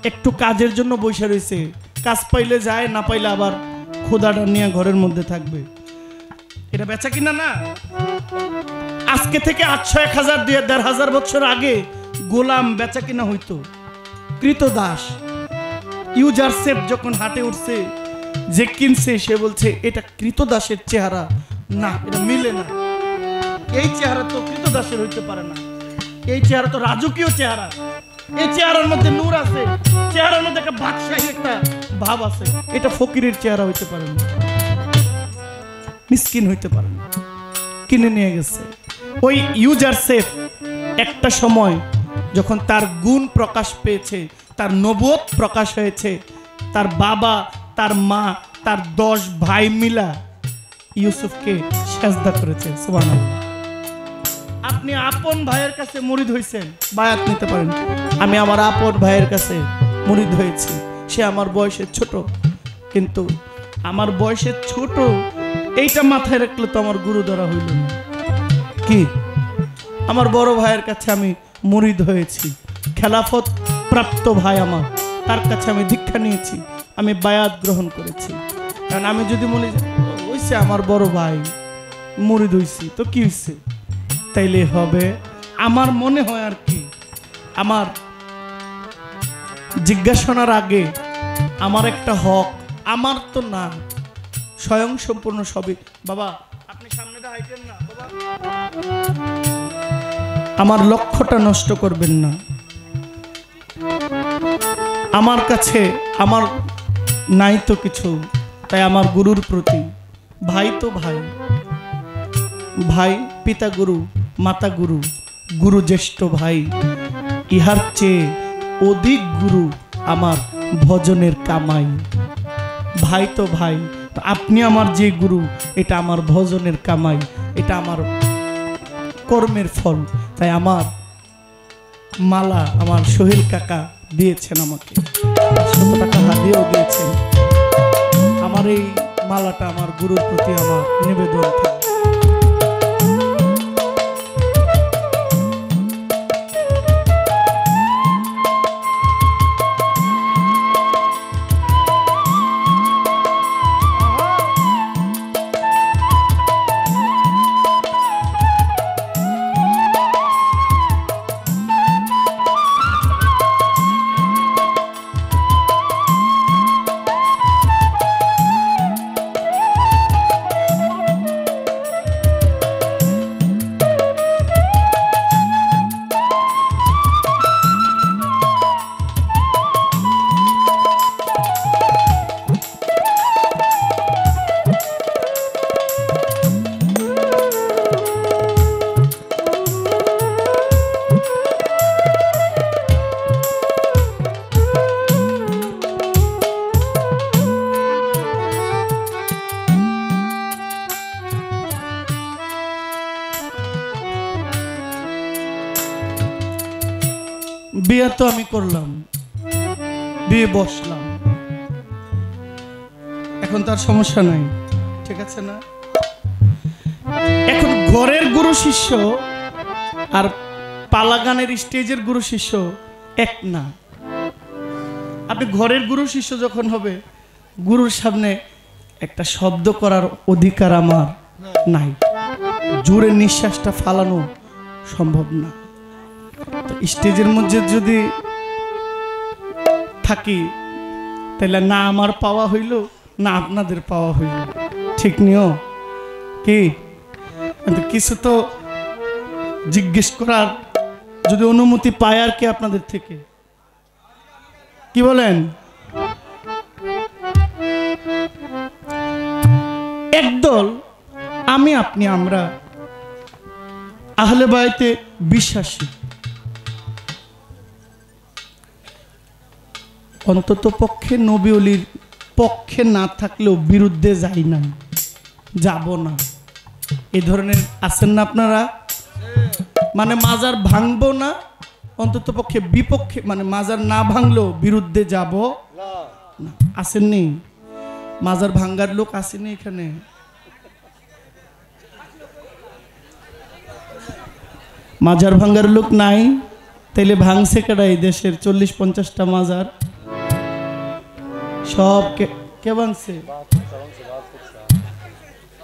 একটু কাজের জন্য বসে রয়েছে, কাজ পাইলে যায়, না পাইলে আবার খোদাটা নিয়ে ঘরের মধ্যে থাকবে। এটা বেচা কিনা না? আজকে থেকে 800, 1000, 1500 বছর আগে গোলাম বেচা কিনা হইতো, কৃত দাস। ইউজারসেফ যখন হাটে উঠছে, যে কিনছে সে বলছে এটা কৃত দাসের চেহারা না, এটা মিলে না। এই চেহারা তো কৃত দাসের হইতে পারে না, এই চেহারা তো রাজকীয় চেহারা। এই চেহারার মধ্যে নূর আছে, চেহারার মধ্যে একটা বাদশাহী একটা ভাব আছে। এটা ফকিরের চেহারা হইতে পারে না, মিসকিন হইতে পারে না। কিনে নিয়ে গেছে। ওই ইউজারসেফ একটা সময় যখন তার গুণ প্রকাশ পেয়েছে, তার নবুয়ত প্রকাশ হয়েছে, তার বাবা, তার মা, তার 10 ভাই মিলা ইউসুফকে সেজদা করেছে। সুবহানাল্লাহ। আপনি আপন ভাইয়ের কাছে মুরিদ হইছেন, বায়াত নিতে পারেন। আমি আমার আপন ভাইয়ের কাছে মুরিদ হয়েছি। সে আমার বয়সে ছোট, কিন্তু আমার বয়সে ছোট এইটা মাথায় রাখলে তো আমার গুরু ধরা হইল না। কি, আমার বড় ভাইয়ের কাছে আমি মুরিদ হয়েছি, খেলাফত প্রাপ্ত ভাই আমার, তার কাছে আমি দীক্ষা নিয়েছি, আমি বায়াত গ্রহণ করেছি। কারণ আমি যদি মনে হইছে আমার বড় ভাই, মুরিদ হইছি, তো কি হইছে, তাইলে হবে। আমার মনে হয় আর কি, আমার জিজ্ঞাসনার আগে আমার একটা হক, আমার তো না, স্বয়ং সম্পূর্ণ সবই। বাবা আপনি সামনেটা হাইটেন না বাবা, আমার লক্ষ্যটা নষ্ট করবেন না। আমার কাছে আমার নাই তো কিছু, তাই আমার গুরুর প্রতি, ভাই তো ভাই, ভাই পিতা গুরু, মাতা গুরু, গুরু জ্যেষ্ঠ ভাই, ইহার চেয়ে অধিক গুরু আমার ভজনের কামাই। ভাই তো ভাই, তো আপনি আমার যে গুরু, এটা আমার ভজনের কামাই, এটা আমার কর্মের ফল। তাই আমার মালা আমার সোহেল কাকা দিয়েছেন আমাকে, 100 টাকা হাদিয়াও দিয়েছেন। আমার এই মালাটা আমার গুরুর প্রতি আমার নিবেদন থাকে। বিয়ে তো আমি করলাম, বিয়ে বসলাম, এখন তার সমস্যা নাই, ঠিক আছে না? এখন ঘরের গুরু শিষ্য আর পালাগানের স্টেজের গুরু শিষ্য এক না। আপনি ঘরের গুরু শিষ্য যখন হবে, গুরুর সামনে একটা শব্দ করার অধিকার আমার নাই, জোরে নিঃশ্বাসটা ফালানো সম্ভব না। স্টেজের মধ্যে যদি থাকি, তাহলে না আমার পাওয়া হইল, না আপনাদের পাওয়া হইল, ঠিক নিও কি? কিছু তো জিজ্ঞেস করার যদি অনুমতি পায় আর কি আপনাদের থেকে, কি বলেন? একদল আমি আপনি আমরা আহলে বায়তে বিশ্বাসী, অন্তত পক্ষে নবী ওলির পক্ষে না থাকলেও বিরুদ্ধে যাই না, যাব না, এই ধরনের আছেন না আপনারা? মানে মাজার ভাঙবো না, অন্তত পক্ষে বিপক্ষে, মানে মাজার না ভাঙলেও বিরুদ্ধে যাব না। আসেননি? মাজার ভাঙ্গার লোক আসেনি এখানে? মাজার ভাঙ্গার লোক নাই? তাইলে ভাঙছে কেডা এই দেশের 40-50টা মাজার? সব কে ভাঙছে?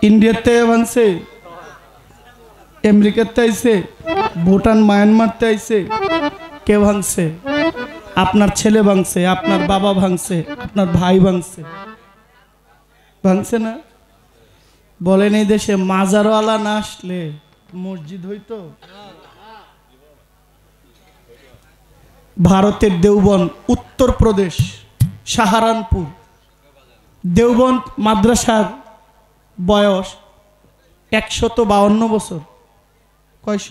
ইন্ডিয়াতে ভাঙছে, আমেরিকাতে আইছে, ভুটান মায়ানমারতে আইছে, কে ভাঙছে? আপনার ছেলে ভাঙছে, আপনার বাবা ভাঙছে, আপনার ভাই ভাঙছে, ভাঙছে না? বলেন এই দেশে মাজারওয়ালা না আসলে মসজিদ হইতো? ভারতের দেওবন্দ, উত্তরপ্রদেশ সাহারানপুর দেওবন্দ মাদ্রাসার বয়স 152 বছর। কয়শ?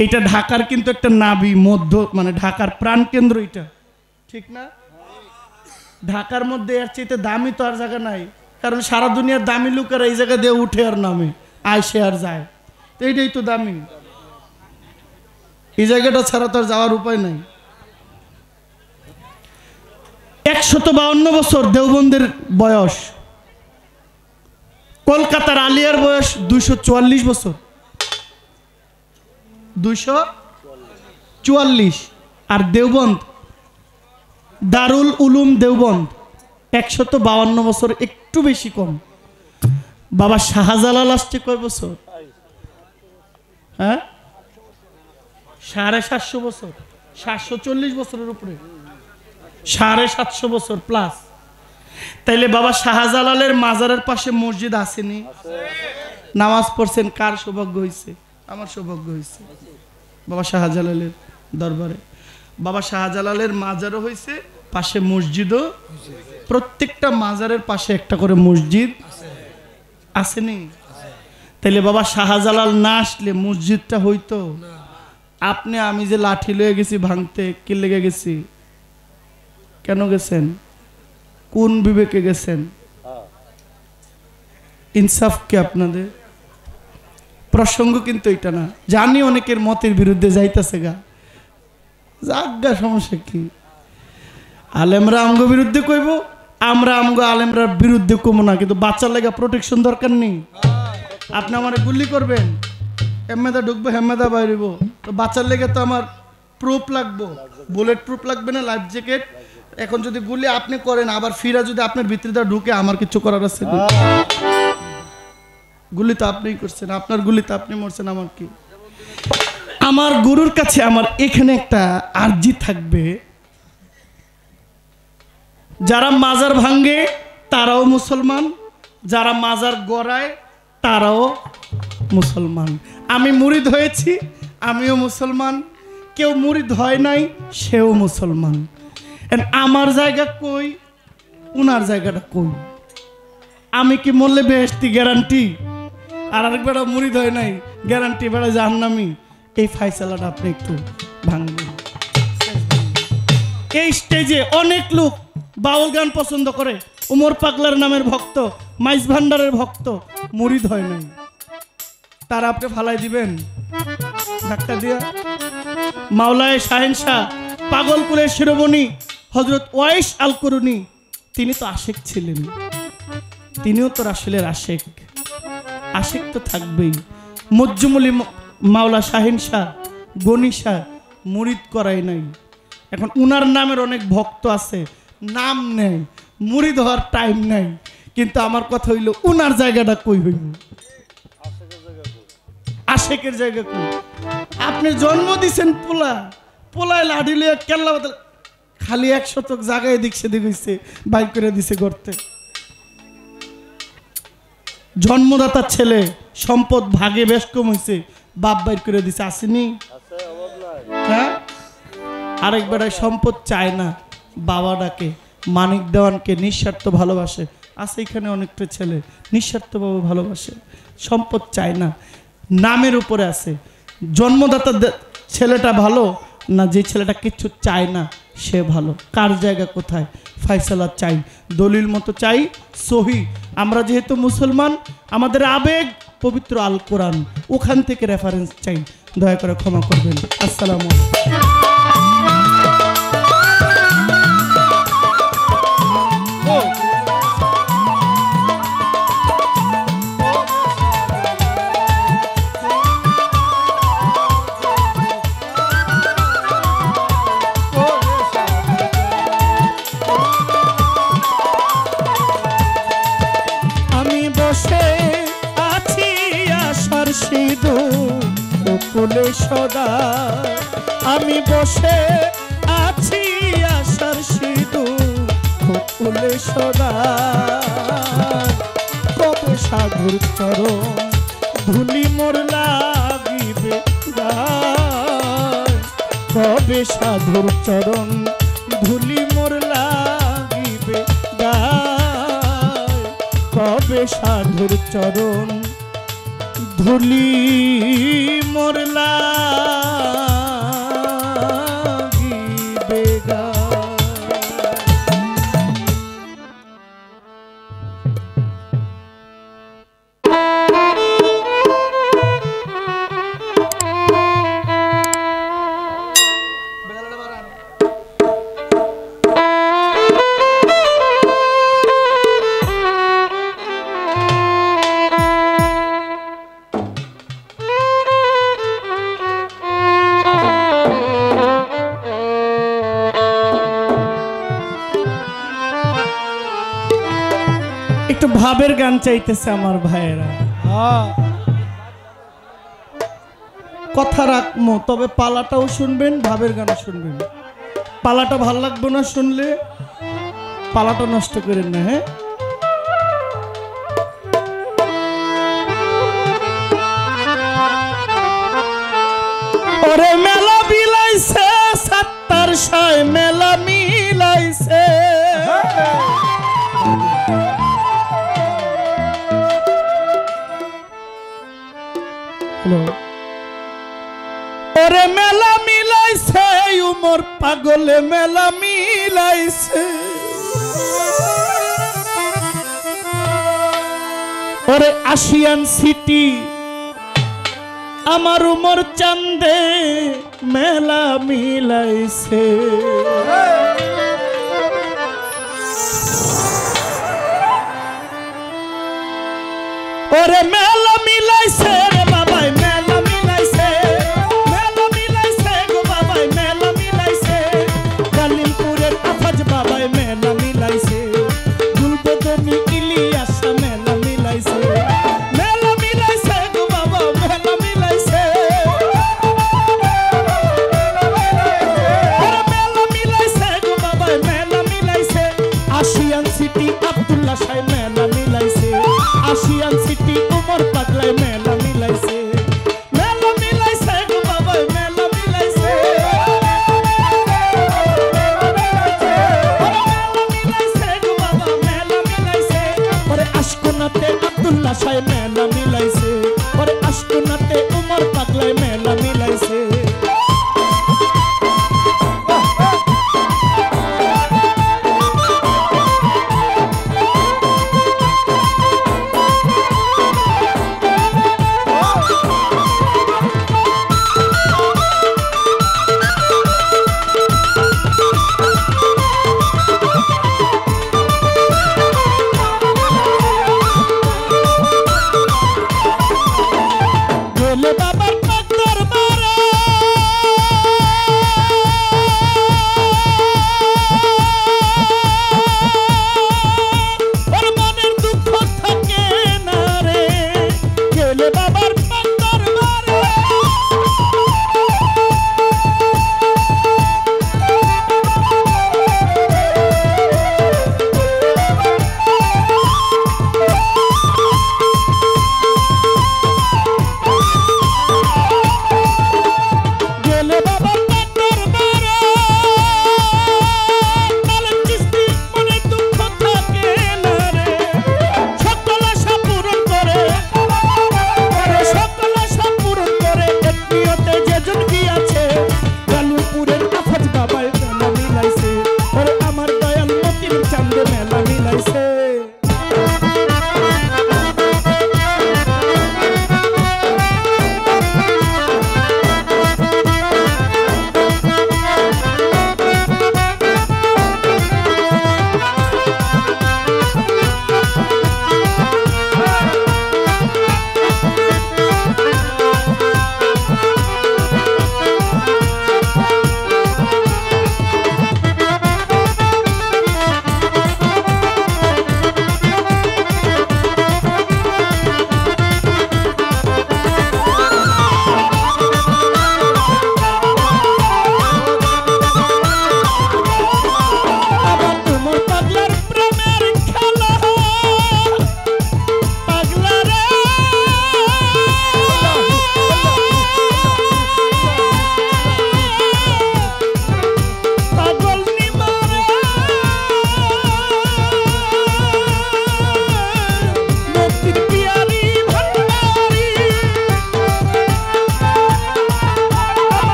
এটা ঢাকার কিন্তু একটা নাবি মধ্য, মানে ঢাকার প্রাণকেন্দ্র এটা, ঠিক না? ঢাকার মধ্যে এর চাইতে দামি তো আর জায়গা নাই, কারণ সারা দুনিয়ার দামি লোকেরা এই জায়গা দিয়ে উঠে আর নামে, আইসে আর যায়, তো এইটাই তো দামি। এই জায়গাটা ছাড়া তো আর যাওয়ার উপায় নাই। 152 বছর দেওবন্দের বয়স। কলকাতার আলিয়ার বয়স 244 বছর, 244। আর দেওবন্দ দারুল উলুম দেওবন্দ 152 বছর, একটু বেশি কম। বাবা শাহজালাল আসছে কয় বছর? হ্যাঁ, 750 বছর, 740 বছরের উপরে, 750 বছর প্লাস। তাইলে বাবা শাহজালালের মাজারের পাশে মসজিদ আসেনি? নামাজ পড়ছেন, কার সৌভাগ্য হয়েছে? আমার সৌভাগ্য হয়েছে বাবা শাহজালালের দরবারে। বাবা শাহজালালের মাজারও হয়েছে, পাশে মসজিদও, প্রত্যেকটা মাজারের পাশে একটা করে মসজিদ আসেনি? তাইলে বাবা শাহজালাল না আসলে মসজিদটা হইতো? আপনি আমি যে লাঠি লয়ে গেছি ভাঙতে, কি লেগে গেছি? কেন গেছেন? কোন বিবেকে গেছেন? ইনসাফ কি আপনাদের? প্রসঙ্গ কিন্তু এটা না, জানি অনেকের মতের বিরুদ্ধে যাইতেছে গা, যাজ্ঞা, সমস্যা কি? আলেমরা আমগো বিরুদ্ধে কইব, আমরা আমগো আলেমরার বিরুদ্ধে কমো না, কিন্তু বাচ্চার লাগা প্রোটেকশন দরকার নেই। আপনি আমার গুলি করবেন, হেমেদা ঢুকবো, হেমেদা বাইরিব, তো বাচ্চার লেগে তো আমার প্রুফ লাগবো, বুলেট প্রুফ লাগবে না, লাইফ জ্যাকেট। এখন যদি গুলি আপনি করেন, আবার ফিরা যদি আপনার ভিতরে ঢুকে, আমার কিছু করার আছে? গুলি তো আপনিই করছেন, আপনার গুলি তো আপনি মরছেন, আমার কি? আমার গুরুর কাছে আমার এখানে একটা আরজি থাকবে, যারা মাজার ভাঙ্গে তারাও মুসলমান, যারা মাজার গড়ায় তারাও মুসলমান। আমি মুরিদ হয়েছি, আমিও মুসলমান, কেউ মুরিদ হয় নাই সেও মুসলমান। আমার জায়গা কই, উনার জায়গাটা কই? আমি কি মরলে বেহেশতি গ্যারান্টি, আর আরেকবার মুরিদ হয় নাই গ্যারান্টি বেড়া জাহান্নামী? এই ফাইসালাটা আপনি একটু ভাঙবেন। এই স্টেজে অনেক লোক বাউল গান পছন্দ করে, উমর পাগলার নামের ভক্ত, মাইজ ভান্ডারের ভক্ত, মুরিদ হয় নাই, তারা আপনি ফালাই দিবেন ধাক্কা দিয়া? মাওলায়ে শাহেনশাহ, পাগলকুলের শিরোমণি হযরত ওয়াইস আল কুরুনি, তিনি তো আশেক ছিলেন, তিনিও তো রাসূলের আশেক, আশেক তো থাকবেই। মজ্জুমুলি মাওলা শাহেনশাহ গনি শাহ মুরিদ করাই নাই, এখন উনার নামের অনেক ভক্ত আছে, নাম নেই, মুরিদ হওয়ার টাইম নাই, কিন্তু আমার কথা হইল উনার জায়গাটা কই হইল? আশেকের জায়গা কই? আপনি জন্ম দিছেন পোলা, পোলায় লাঠি লইয়া কেল্লা বাদল, খালি 1 শতক জায়গায় দিক সেদিক হইছে, বাইক করে দিছে গর্তে। জন্মদাতা ছেলে, সম্পদ ভাগে বেশ কম হয়েছে, বাপ বাইর করে দিছে, আসেনি? হ্যাঁ, আরেক বেড়ায় সম্পদ চায় না, বাবা ডাকে, মানিক দেওয়ানকে নিঃস্বার্থ ভালোবাসে, আছে এখানে অনেকটা ছেলে নিঃস্বার্থভাবে ভালোবাসে, সম্পদ চায় না, নামের উপরে আছে। জন্মদাতা ছেলেটা ভালো না যে ছেলেটা কিচ্ছু চায় না, সে ভালো। কার জায়গা কোথায় ফয়সালা চাই, দলিল মতো চাই, সহি। আমরা যেহেতু মুসলমান, আমাদের আবেগ পবিত্র আল কোরআন, ওখান থেকে রেফারেন্স চাই। দয়া করে ক্ষমা করবেন। আসসালামু কুলে সদা, আমি বসে আছি আশার সিধু কুলে সদা। কবে সাধুর চরণ ধুলি মোর লাগিবে গায়, কবে সাধুর চরণ ধুলি মোর লাগিবে গায়, কবে সাধুর চরণ ধুলি মোর লাগিবে গায়। একটু ভাবের গান চাইতেছে আমার ভাইয়েরা। কথা রাখবো, তবে পালাটাও শুনবেন, ভাবের গানও শুনবেন। পালাটা ভাল লাগবে না শুনলে, পালাটা নষ্ট করেন না। হ্যাঁ, ওরে মেলা বিলাইছে সাত্তার সায়, মেলা মিলাইছে। ওরে মেলা মিলাইছে উমর পাগলে, মেলা মিলাইছে। ওরে আশিয়ান সিটি আমার উমর চান্দে মেলা মিলাইছে। ওরে মেলা মিলাইছে রে বাবাই, মেলা মিলাইছে, মেলা মিলাইছে গো বাবাই, মেলা মিলাইছে। কালিমপুরের আফাজ বাবাই মেলা মিলাইছে, গুলবদনি ইলিয়াসা মেলা মিলাইছে। মেলা মিলাইছে গো বাবা, মেলা মিলাইছে। ওরে মেলা মিলাইছে গো বাবাই, মেলা মিলাইছে। আশিয়ান সিটি আব্দুল্লাহ শাহ মেলা মিলাইছে, আশিয়ান সিটি উমর পাগলাই মেলা মিলাইছে। মেলা মিলাইছে গো বাবা, মেলা মিলাইছে। মেলা মিলাইছে গো বাবা, মেলা মিলাইছে। ওরে আশকুনাতে আব্দুল্লাহ শাহ মেলা মিলাইছে, ওরে আশকুনাতে উমর পাগলাই মেলা মিলাইছে।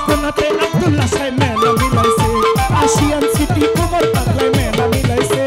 আশকোনাতে আব্দুল্লাহ সাহেব মেলা মিলাইছে আশিয়ান সিটি ওমর পাগলায় মেলা মিলাইছে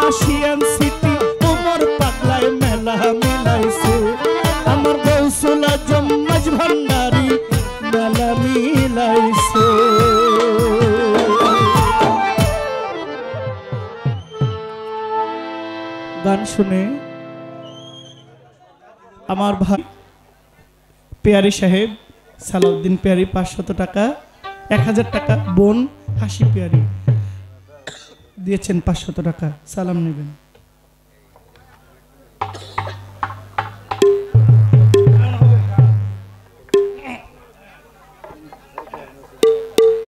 আশিয়ান সিটি ওমর পাগলায় মেলা মিলাইছে আমার গৌসুল আজম মাঝ ভান্ডারি মেলা মিলাইছে গান শুনে আমার ভাই পেয়ারি সাহেব সালাউদ্দিন পেয়ারি 500 টাকা 1000 টাকা বোন হাসি পেয়ারি দিয়েছেন 500 টাকা সালাম নেবেন।